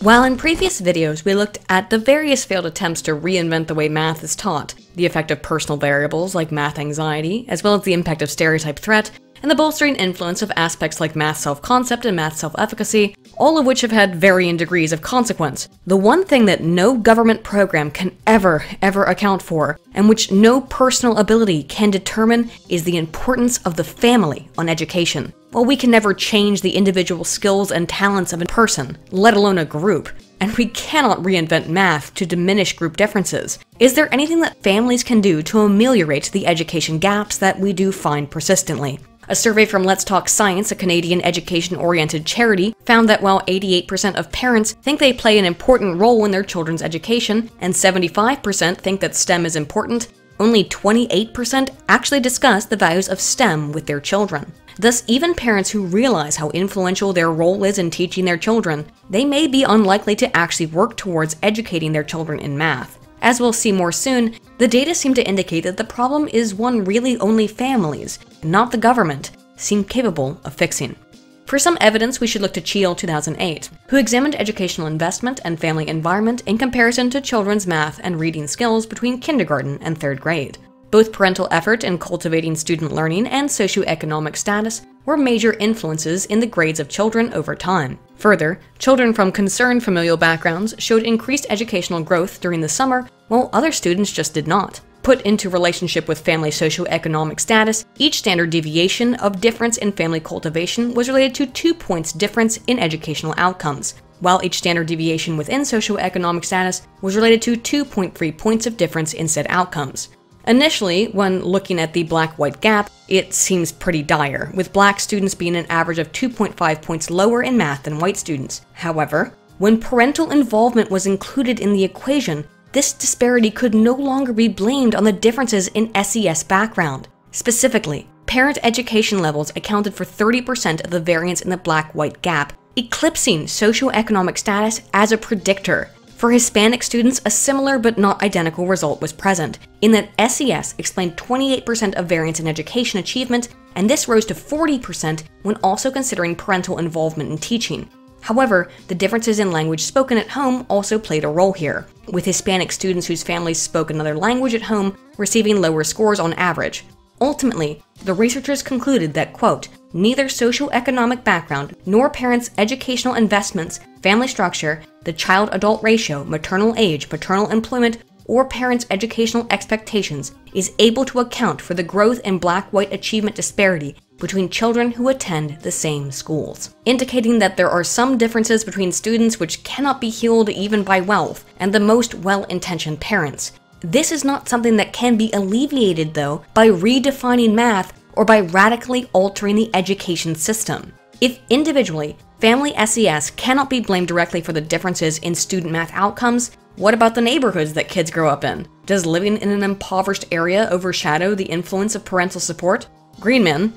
While in previous videos we looked at the various failed attempts to reinvent the way math is taught, the effect of personal variables like math anxiety, as well as the impact of stereotype threat, and the bolstering influence of aspects like math self-concept and math self-efficacy, all of which have had varying degrees of consequence. The one thing that no government program can ever account for, and which no personal ability can determine, is the importance of the family on education. While we can never change the individual skills and talents of a person, let alone a group, and we cannot reinvent math to diminish group differences, is there anything that families can do to ameliorate the education gaps that we do find persistently? A survey from Let's Talk Science, a Canadian education-oriented charity, found that while 88% of parents think they play an important role in their children's education, and 75% think that STEM is important, only 28% actually discuss the values of STEM with their children. Thus, even parents who realize how influential their role is in teaching their children, they may be unlikely to actually work towards educating their children in math. As we'll see more soon, the data seem to indicate that the problem is one really only families, not the government, seem capable of fixing. For some evidence, we should look to Cheal 2008, who examined educational investment and family environment in comparison to children's math and reading skills between kindergarten and 3rd grade. Both parental effort in cultivating student learning and socioeconomic status were major influences in the grades of children over time. Further, children from concerned familial backgrounds showed increased educational growth during the summer, while other students just did not. Put Put into relationship with family socioeconomic status, each standard deviation of difference in family cultivation was related to 2 points difference in educational outcomes, while each standard deviation within socioeconomic status was related to 2.3 points of difference in said outcomes. Initially, when looking at the black-white gap, it seems pretty dire, with black students being an average of 2.5 points lower in math than white students. However, when parental involvement was included in the equation, this disparity could no longer be blamed on the differences in SES background. Specifically, parent education levels accounted for 30% of the variance in the black-white gap, eclipsing socioeconomic status as a predictor. For Hispanic students, a similar but not identical result was present, in that SES explained 28% of variance in education achievement, and this rose to 40% when also considering parental involvement in teaching. However, the differences in language spoken at home also played a role here, with Hispanic students whose families spoke another language at home receiving lower scores on average. Ultimately, the researchers concluded that, quote, neither socioeconomic background nor parents' educational investments, family structure, the child-adult ratio, maternal age, paternal employment, or parents' educational expectations is able to account for the growth in black-white achievement disparity between children who attend the same schools, indicating that there are some differences between students which cannot be healed even by wealth and the most well-intentioned parents. This is not something that can be alleviated, though, by redefining math or by radically altering the education system. If individually, family SES cannot be blamed directly for the differences in student math outcomes, what about the neighborhoods that kids grow up in? Does living in an impoverished area overshadow the influence of parental support? Greenman,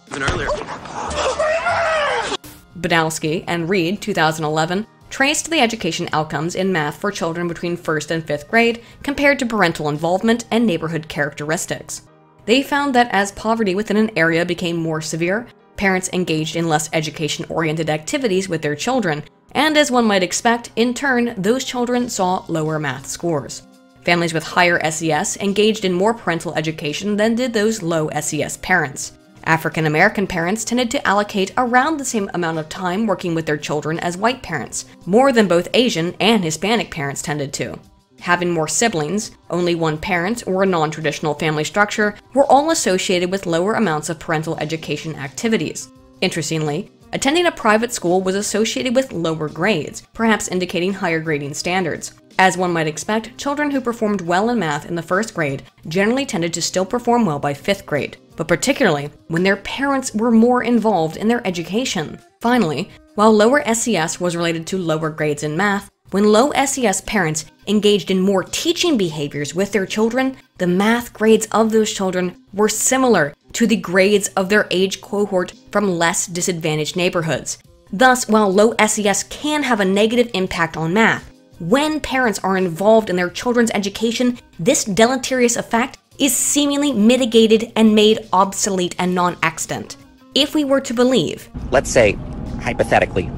Badowski, and Reed, 2011, traced the education outcomes in math for children between 1st and 5th grade compared to parental involvement and neighborhood characteristics. They found that as poverty within an area became more severe, parents engaged in less education-oriented activities with their children, and as one might expect, in turn, those children saw lower math scores. Families with higher SES engaged in more parental education than did those low SES parents. African American parents tended to allocate around the same amount of time working with their children as white parents, more than both Asian and Hispanic parents tended to. Having more siblings, only one parent, or a non-traditional family structure were all associated with lower amounts of parental education activities. Interestingly, attending a private school was associated with lower grades, perhaps indicating higher grading standards. As one might expect, children who performed well in math in the 1st grade generally tended to still perform well by 5th grade, but particularly when their parents were more involved in their education. Finally, while lower SES was related to lower grades in math, when low SES parents engaged in more teaching behaviors with their children, the math grades of those children were similar to the grades of their age cohort from less disadvantaged neighborhoods. Thus, while low SES can have a negative impact on math, when parents are involved in their children's education, this deleterious effect is seemingly mitigated and made obsolete and non-extant. If we were to believe, let's say, hypothetically,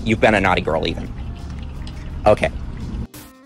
you've been a naughty girl even. Okay.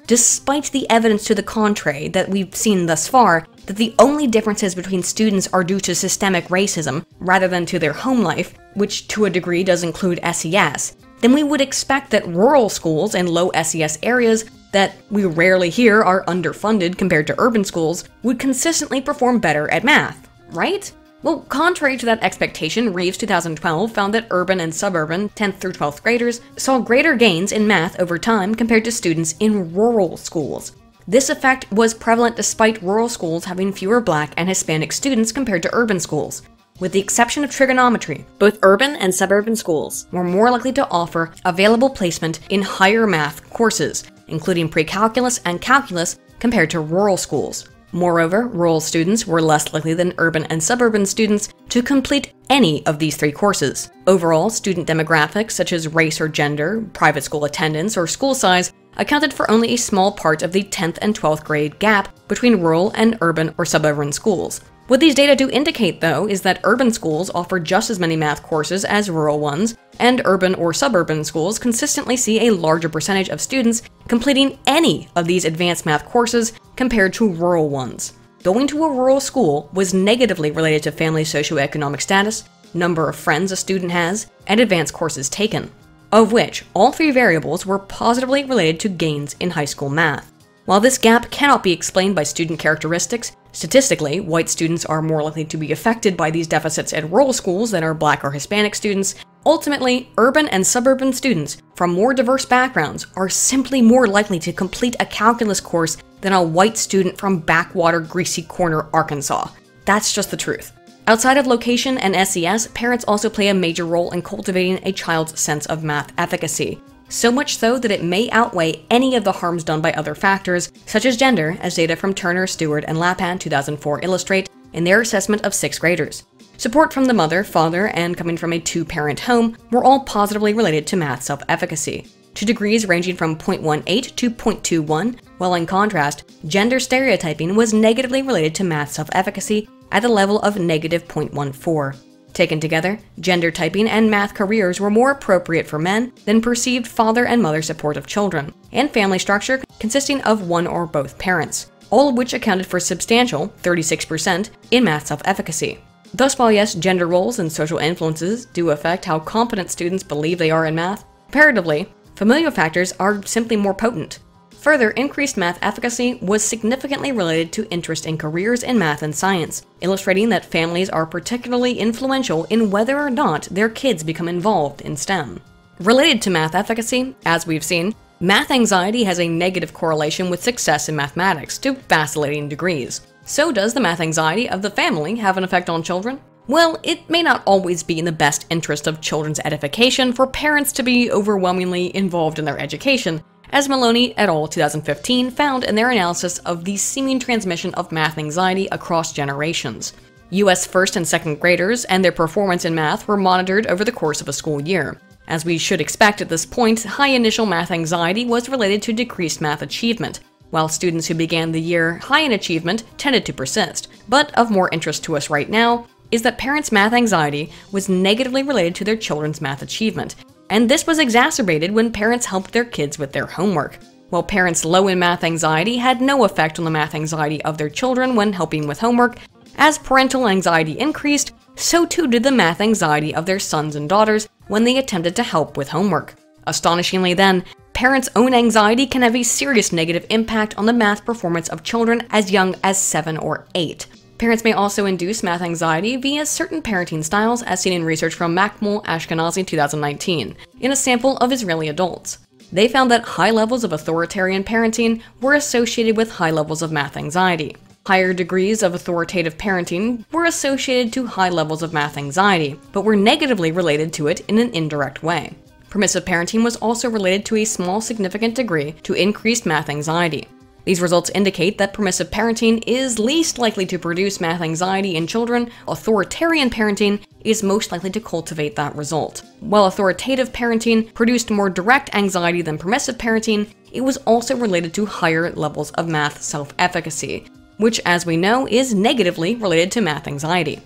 Despite the evidence to the contrary that we've seen thus far, that the only differences between students are due to systemic racism rather than to their home life, which to a degree does include SES, then we would expect that rural schools and low SES areas that we rarely hear are underfunded compared to urban schools would consistently perform better at math, right? Well, contrary to that expectation, Reeves 2012 found that urban and suburban 10th through 12th graders saw greater gains in math over time compared to students in rural schools. This effect was prevalent despite rural schools having fewer Black and Hispanic students compared to urban schools. With the exception of trigonometry, both urban and suburban schools were more likely to offer available placement in higher math courses, including pre-calculus and calculus, compared to rural schools. Moreover, rural students were less likely than urban and suburban students to complete any of these 3 courses. Overall, student demographics such as race or gender, private school attendance, or school size accounted for only a small part of the 10th and 12th grade gap between rural and urban or suburban schools. What these data do indicate, though, is that urban schools offer just as many math courses as rural ones, and urban or suburban schools consistently see a larger percentage of students completing any of these advanced math courses compared to rural ones. Going to a rural school was negatively related to family socioeconomic status, number of friends a student has, and advanced courses taken, of which all 3 variables were positively related to gains in high school math. While this gap cannot be explained by student characteristics, statistically, white students are more likely to be affected by these deficits at rural schools than are Black or Hispanic students. Ultimately, urban and suburban students from more diverse backgrounds are simply more likely to complete a calculus course than a white student from backwater Greasy Corner, Arkansas. That's just the truth. Outside of location and SES, parents also play a major role in cultivating a child's sense of math efficacy. So much so that it may outweigh any of the harms done by other factors, such as gender, as data from Turner, Stewart, and Lapan 2004 illustrate in their assessment of 6th graders. Support from the mother, father, and coming from a two-parent home were all positively related to math self-efficacy, to degrees ranging from 0.18 to 0.21, while in contrast, gender stereotyping was negatively related to math self-efficacy at the level of negative 0.14. Taken together, gender typing and math careers were more appropriate for men than perceived father and mother support of children, and family structure consisting of one or both parents, all of which accounted for substantial 36% in math self-efficacy. Thus, while yes, gender roles and social influences do affect how competent students believe they are in math, comparatively, familial factors are simply more potent. Further, increased math efficacy was significantly related to interest in careers in math and science, illustrating that families are particularly influential in whether or not their kids become involved in STEM. Related to math efficacy, as we've seen, math anxiety has a negative correlation with success in mathematics to vacillating degrees. So does the math anxiety of the family have an effect on children? Well, it may not always be in the best interest of children's edification for parents to be overwhelmingly involved in their education, as Maloney et al. 2015 found in their analysis of the seeming transmission of math anxiety across generations. U.S. 1st and 2nd graders and their performance in math were monitored over the course of a school year. As we should expect at this point, high initial math anxiety was related to decreased math achievement, while students who began the year high in achievement tended to persist. But of more interest to us right now is that parents' math anxiety was negatively related to their children's math achievement, and this was exacerbated when parents helped their kids with their homework. While parents low in math anxiety had no effect on the math anxiety of their children when helping with homework, as parental anxiety increased, so too did the math anxiety of their sons and daughters when they attempted to help with homework. Astonishingly then, parents' own anxiety can have a serious negative impact on the math performance of children as young as 7 or 8. Parents may also induce math anxiety via certain parenting styles, as seen in research from Makmul Ashkenazi 2019, in a sample of Israeli adults. They found that high levels of authoritarian parenting were associated with high levels of math anxiety. Higher degrees of authoritative parenting were associated to high levels of math anxiety, but were negatively related to it in an indirect way. Permissive parenting was also related to a small significant degree to increased math anxiety. These results indicate that permissive parenting is least likely to produce math anxiety in children. Authoritarian parenting is most likely to cultivate that result. While authoritative parenting produced more direct anxiety than permissive parenting, it was also related to higher levels of math self-efficacy, which, as we know, is negatively related to math anxiety.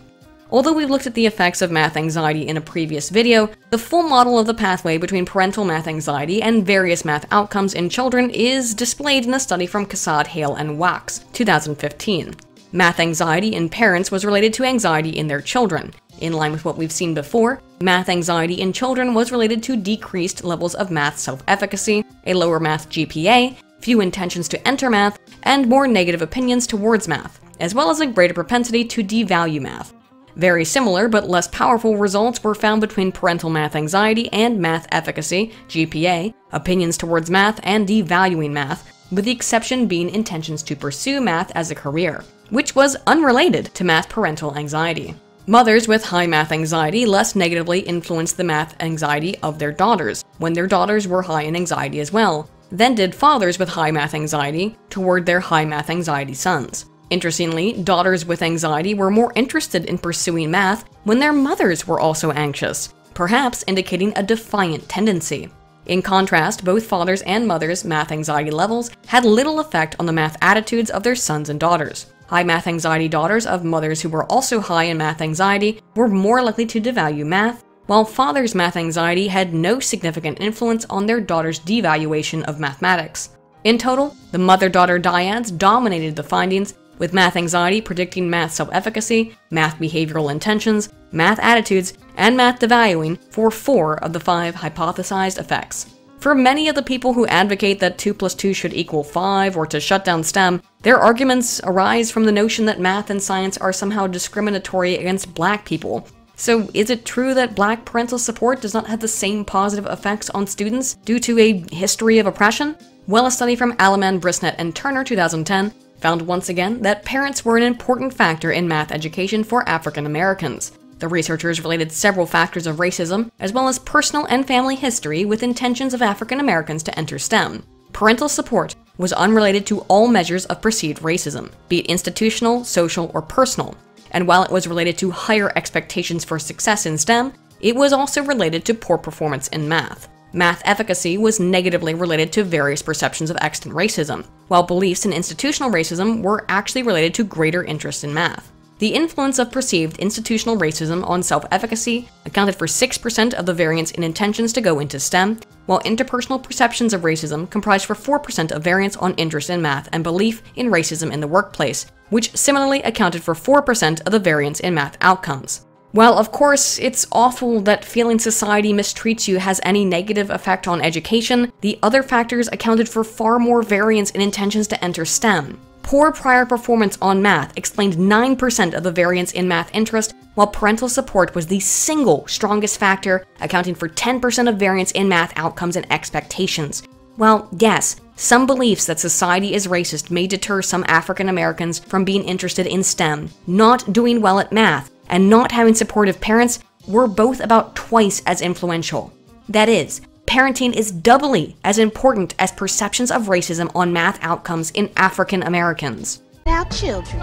Although we've looked at the effects of math anxiety in a previous video, the full model of the pathway between parental math anxiety and various math outcomes in children is displayed in a study from Kassad, Hale, and Wax, 2015. Math anxiety in parents was related to anxiety in their children. In line with what we've seen before, math anxiety in children was related to decreased levels of math self-efficacy, a lower math GPA, few intentions to enter math, and more negative opinions towards math, as well as a greater propensity to devalue math. Very similar but less powerful results were found between parental math anxiety and math efficacy, GPA, opinions towards math, and devaluing math, with the exception being intentions to pursue math as a career, which was unrelated to math parental anxiety. Mothers with high math anxiety less negatively influenced the math anxiety of their daughters, when their daughters were high in anxiety as well, than did fathers with high math anxiety toward their high math anxiety sons. Interestingly, daughters with anxiety were more interested in pursuing math when their mothers were also anxious, perhaps indicating a defiant tendency. In contrast, both fathers' and mothers' math anxiety levels had little effect on the math attitudes of their sons and daughters. High math anxiety daughters of mothers who were also high in math anxiety were more likely to devalue math, while fathers' math anxiety had no significant influence on their daughters' devaluation of mathematics. In total, the mother-daughter dyads dominated the findings, with math anxiety predicting math self-efficacy, math behavioral intentions, math attitudes, and math devaluing for 4 of the 5 hypothesized effects. For many of the people who advocate that 2 plus 2 should equal 5 or to shut down STEM, their arguments arise from the notion that math and science are somehow discriminatory against black people. So is it true that black parental support does not have the same positive effects on students due to a history of oppression? Well, a study from Alleman, Brisnet, and Turner 2010 found once again that parents were an important factor in math education for African Americans. The researchers related several factors of racism, as well as personal and family history with intentions of African Americans to enter STEM. Parental support was unrelated to all measures of perceived racism, be it institutional, social, or personal. And while it was related to higher expectations for success in STEM, it was also related to poor performance in math. Math efficacy was negatively related to various perceptions of extant racism, while beliefs in institutional racism were actually related to greater interest in math. The influence of perceived institutional racism on self-efficacy accounted for 6% of the variance in intentions to go into STEM, while interpersonal perceptions of racism comprised for 4% of variance on interest in math and belief in racism in the workplace, which similarly accounted for 4% of the variance in math outcomes. While of course it's awful that feeling society mistreats you has any negative effect on education, the other factors accounted for far more variance in intentions to enter STEM. Poor prior performance on math explained 9% of the variance in math interest, while parental support was the single strongest factor, accounting for 10% of variance in math outcomes and expectations. While, yes, some beliefs that society is racist may deter some African Americans from being interested in STEM, not doing well at math, and not having supportive parents were both about twice as influential. That is, parenting is doubly as important as perceptions of racism on math outcomes in African Americans. Now, children,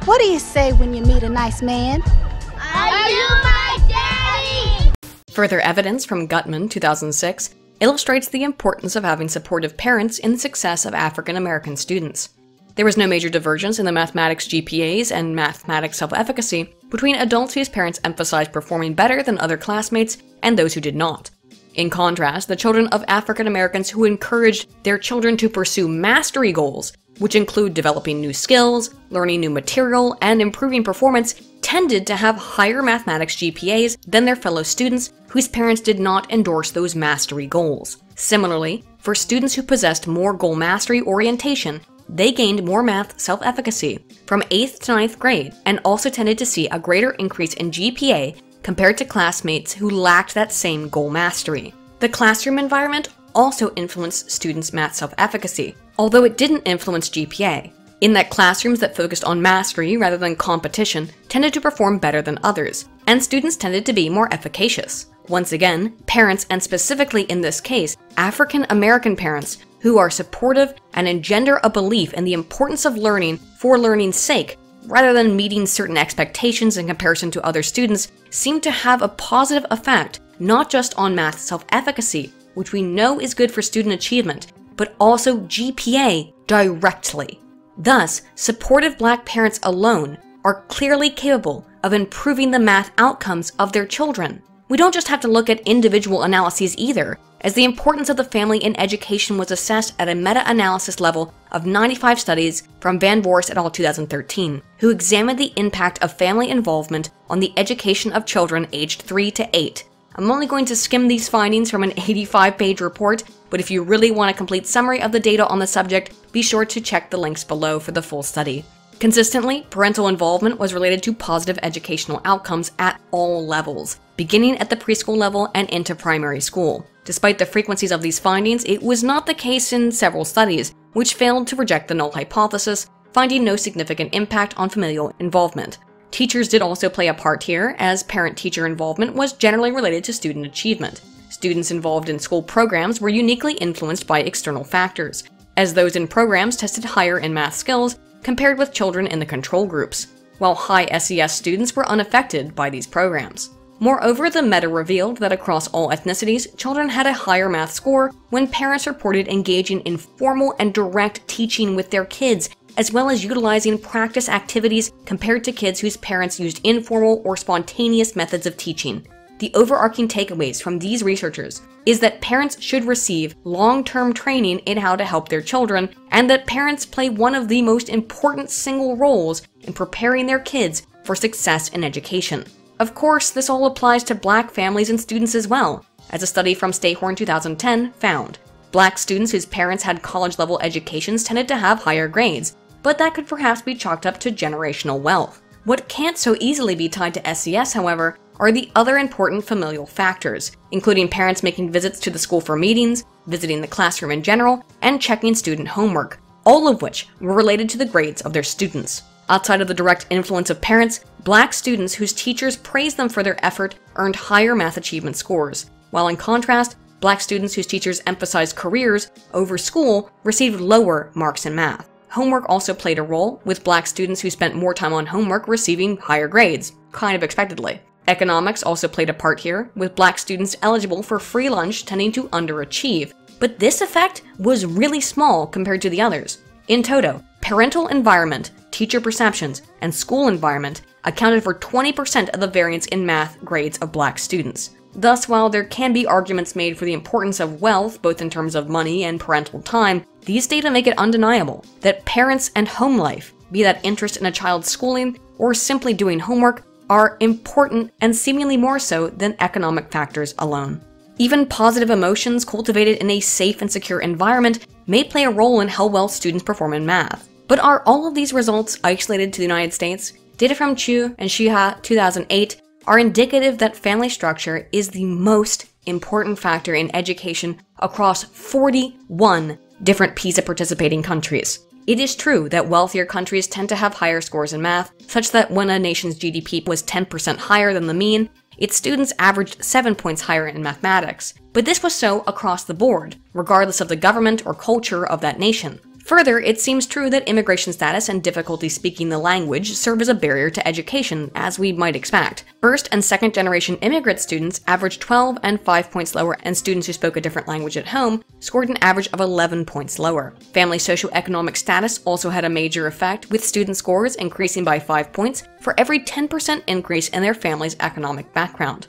what do you say when you meet a nice man? Are you my daddy? Further evidence from Gutman, 2006, illustrates the importance of having supportive parents in the success of African American students. There was no major divergence in the mathematics GPAs and mathematics self-efficacy between adults whose parents emphasized performing better than other classmates and those who did not. In contrast, the children of African Americans who encouraged their children to pursue mastery goals, which include developing new skills, learning new material, and improving performance, tended to have higher mathematics GPAs than their fellow students whose parents did not endorse those mastery goals. Similarly, for students who possessed more goal mastery orientation, they gained more math self-efficacy from 8th to 9th grade and also tended to see a greater increase in GPA compared to classmates who lacked that same goal mastery. The classroom environment also influenced students' math self-efficacy, although it didn't influence GPA, in that classrooms that focused on mastery rather than competition tended to perform better than others, and students tended to be more efficacious. Once again, parents, and specifically in this case, African American parents, who are supportive and engender a belief in the importance of learning for learning's sake, rather than meeting certain expectations in comparison to other students, seem to have a positive effect not just on math self-efficacy, which we know is good for student achievement, but also GPA directly. Thus, supportive Black parents alone are clearly capable of improving the math outcomes of their children. We don't just have to look at individual analyses either, as the importance of the family in education was assessed at a meta-analysis level of 95 studies from Van Voorst et al. 2013, who examined the impact of family involvement on the education of children aged 3 to 8. I'm only going to skim these findings from an 85-page report, but if you really want a complete summary of the data on the subject, be sure to check the links below for the full study. Consistently, parental involvement was related to positive educational outcomes at all levels, beginning at the preschool level and into primary school. Despite the frequencies of these findings, it was not the case in several studies, which failed to reject the null hypothesis, finding no significant impact on familial involvement. Teachers did also play a part here, as parent-teacher involvement was generally related to student achievement. Students involved in school programs were uniquely influenced by external factors, as those in programs tested higher in math skills compared with children in the control groups, while high SES students were unaffected by these programs. Moreover, the meta revealed that across all ethnicities, children had a higher math score when parents reported engaging in formal and direct teaching with their kids, as well as utilizing practice activities compared to kids whose parents used informal or spontaneous methods of teaching. The overarching takeaways from these researchers is that parents should receive long-term training in how to help their children, and that parents play one of the most important single roles in preparing their kids for success in education. Of course, this all applies to Black families and students as well, as a study from Stayhorn 2010 found. Black students whose parents had college-level educations tended to have higher grades, but that could perhaps be chalked up to generational wealth. What can't so easily be tied to SES, however, are the other important familial factors, including parents making visits to the school for meetings, visiting the classroom in general, and checking student homework, all of which were related to the grades of their students. Outside of the direct influence of parents, Black students whose teachers praised them for their effort earned higher math achievement scores, while in contrast, Black students whose teachers emphasized careers over school received lower marks in math. Homework also played a role, with Black students who spent more time on homework receiving higher grades, kind of expectedly. Economics also played a part here, with Black students eligible for free lunch tending to underachieve, but this effect was really small compared to the others. In toto, parental environment, teacher perceptions, and school environment accounted for 20% of the variance in math grades of Black students. Thus, while there can be arguments made for the importance of wealth, both in terms of money and parental time, these data make it undeniable that parents and home life, be that interest in a child's schooling or simply doing homework, are important and seemingly more so than economic factors alone. Even positive emotions cultivated in a safe and secure environment may play a role in how well students perform in math. But are all of these results isolated to the United States? Data from Chu and Shiha 2008 are indicative that family structure is the most important factor in education across 41 different PISA participating countries. It is true that wealthier countries tend to have higher scores in math, such that when a nation's GDP was 10% higher than the mean, its students averaged 7 points higher in mathematics. But this was so across the board, regardless of the government or culture of that nation. Further, it seems true that immigration status and difficulty speaking the language serve as a barrier to education, as we might expect. First and second generation immigrant students averaged 12 and 5 points lower, and students who spoke a different language at home scored an average of 11 points lower. Family socioeconomic status also had a major effect, with student scores increasing by 5 points for every 10% increase in their family's economic background.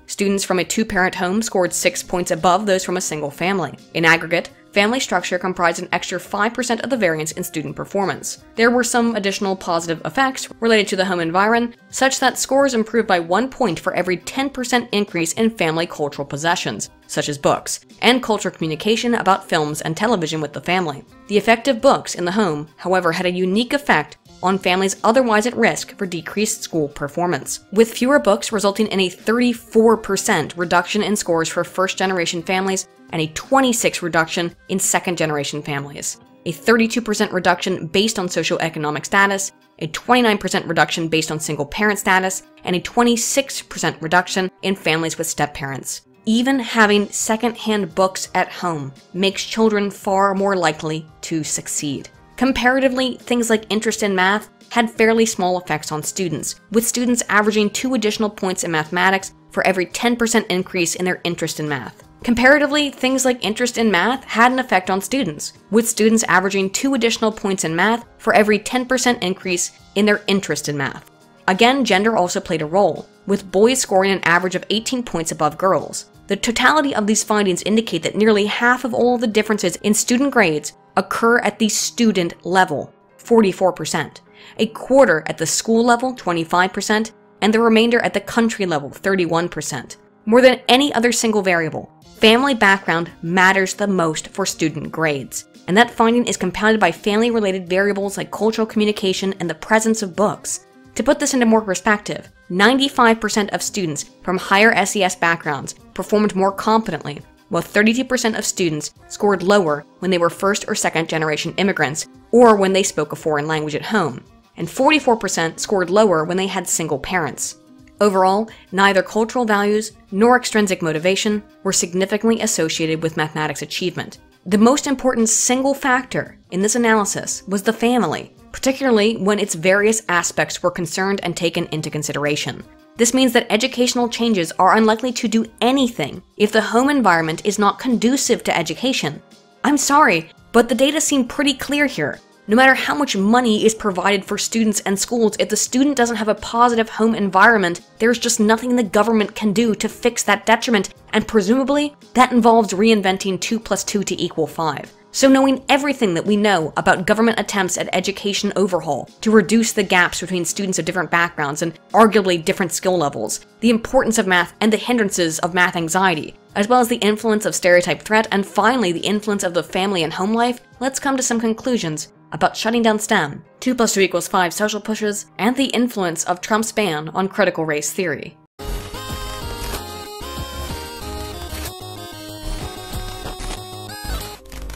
Students from a two-parent home scored 6 points above those from a single family. In aggregate, family structure comprised an extra 5% of the variance in student performance. There were some additional positive effects related to the home environment, such that scores improved by 1 point for every 10% increase in family cultural possessions, such as books, and cultural communication about films and television with the family. The effect of books in the home, however, had a unique effect on families otherwise at risk for decreased school performance, with fewer books resulting in a 34% reduction in scores for first-generation families and a 26% reduction in second-generation families, a 32% reduction based on socioeconomic status, a 29% reduction based on single-parent status, and a 26% reduction in families with step-parents. Even having second-hand books at home makes children far more likely to succeed. Comparatively, things like interest in math had fairly small effects on students, with students averaging 2 additional points in mathematics for every 10% increase in their interest in math. Comparatively, things like interest in math had an effect on students, with students averaging 2 additional points in math for every 10% increase in their interest in math. Again, gender also played a role, with boys scoring an average of 18 points above girls. The totality of these findings indicate that nearly half of all the differences in student grades occur at the student level, 44%, a quarter at the school level, 25%, and the remainder at the country level, 31%. More than any other single variable, family background matters the most for student grades, and that finding is compounded by family-related variables like cultural communication and the presence of books. To put this into more perspective, 95% of students from higher SES backgrounds performed more competently, while 32% of students scored lower when they were first or second generation immigrants or when they spoke a foreign language at home, and 44% scored lower when they had single parents. Overall, neither cultural values nor extrinsic motivation were significantly associated with mathematics achievement. The most important single factor in this analysis was the family, particularly when its various aspects were concerned and taken into consideration. This means that educational changes are unlikely to do anything if the home environment is not conducive to education. I'm sorry, but the data seem pretty clear here. No matter how much money is provided for students and schools, if the student doesn't have a positive home environment, there's just nothing the government can do to fix that detriment, and presumably, that involves reinventing 2 + 2 = 5. So knowing everything that we know about government attempts at education overhaul to reduce the gaps between students of different backgrounds and arguably different skill levels, the importance of math and the hindrances of math anxiety, as well as the influence of stereotype threat, and finally the influence of the family and home life, let's come to some conclusions about shutting down STEM, 2 + 2 = 5 social pushes, and the influence of Trump's ban on critical race theory.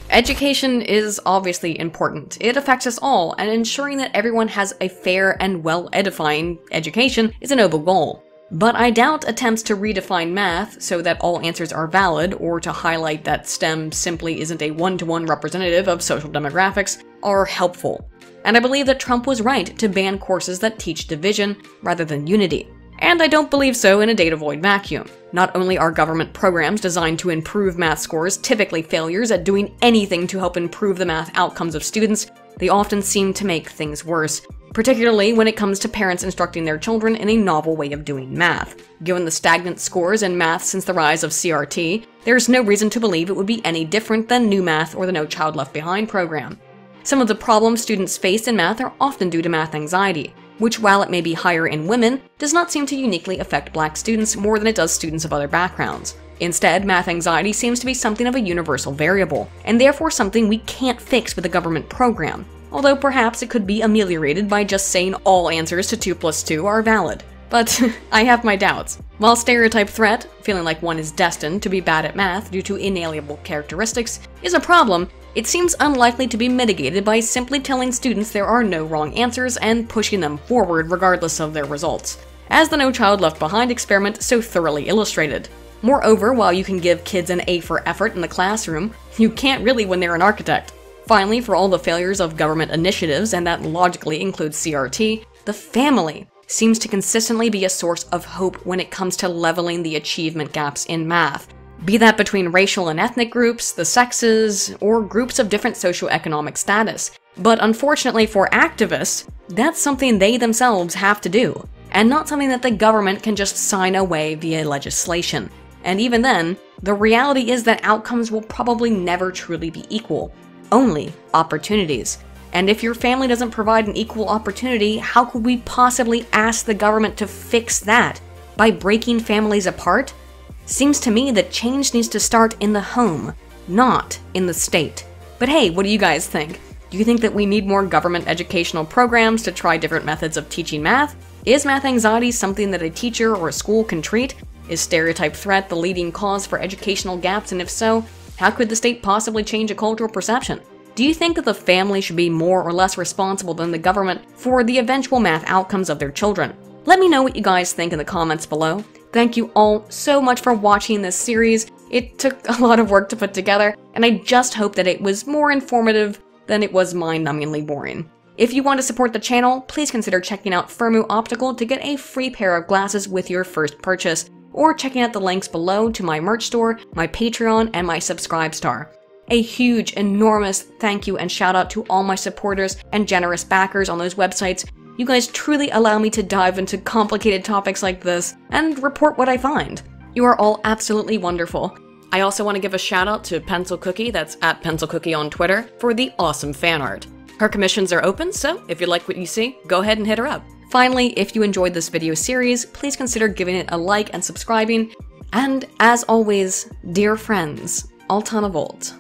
Education is obviously important. It affects us all, and ensuring that everyone has a fair and well-edifying education is a noble goal. But I doubt attempts to redefine math so that all answers are valid, or to highlight that STEM simply isn't a one-to-one representative of social demographics, are helpful. And I believe that Trump was right to ban courses that teach division rather than unity. And I don't believe so in a data void vacuum. Not only are government programs designed to improve math scores typically failures at doing anything to help improve the math outcomes of students, they often seem to make things worse, particularly when it comes to parents instructing their children in a novel way of doing math. Given the stagnant scores in math since the rise of CRT, there's no reason to believe it would be any different than New Math or the No Child Left Behind program. Some of the problems students face in math are often due to math anxiety, which, while it may be higher in women, does not seem to uniquely affect Black students more than it does students of other backgrounds. Instead, math anxiety seems to be something of a universal variable, and therefore something we can't fix with a government program, although perhaps it could be ameliorated by just saying all answers to 2 + 2 are valid. But I have my doubts. While stereotype threat, feeling like one is destined to be bad at math due to inalienable characteristics, is a problem, it seems unlikely to be mitigated by simply telling students there are no wrong answers and pushing them forward regardless of their results, as the No Child Left Behind experiment so thoroughly illustrated. Moreover, while you can give kids an A for effort in the classroom, you can't really when they're an architect. Finally, for all the failures of government initiatives, and that logically includes CRT, the family seems to consistently be a source of hope when it comes to leveling the achievement gaps in math, be that between racial and ethnic groups, the sexes, or groups of different socioeconomic status. But unfortunately for activists, that's something they themselves have to do, and not something that the government can just sign away via legislation. And even then, the reality is that outcomes will probably never truly be equal, only opportunities. And if your family doesn't provide an equal opportunity, how could we possibly ask the government to fix that? By breaking families apart? Seems to me that change needs to start in the home, not in the state. But hey, what do you guys think? Do you think that we need more government educational programs to try different methods of teaching math? Is math anxiety something that a teacher or a school can treat? Is stereotype threat the leading cause for educational gaps, and if so, how could the state possibly change a cultural perception? Do you think that the family should be more or less responsible than the government for the eventual math outcomes of their children? Let me know what you guys think in the comments below. Thank you all so much for watching this series. It took a lot of work to put together, and I just hope that it was more informative than it was mind-numbingly boring. If you want to support the channel, please consider checking out Firmu Optical to get a free pair of glasses with your first purchase, or checking out the links below to my merch store, my Patreon, and my Subscribestar. A huge, enormous thank you and shout out to all my supporters and generous backers on those websites. You guys truly allow me to dive into complicated topics like this and report what I find. You are all absolutely wonderful. I also want to give a shout out to Pencil Cookie, that's at Pencil Cookie on Twitter, for the awesome fan art. Her commissions are open, so if you like what you see, go ahead and hit her up. Finally, if you enjoyed this video series, please consider giving it a like and subscribing. And as always, dear friends, Altana Volt.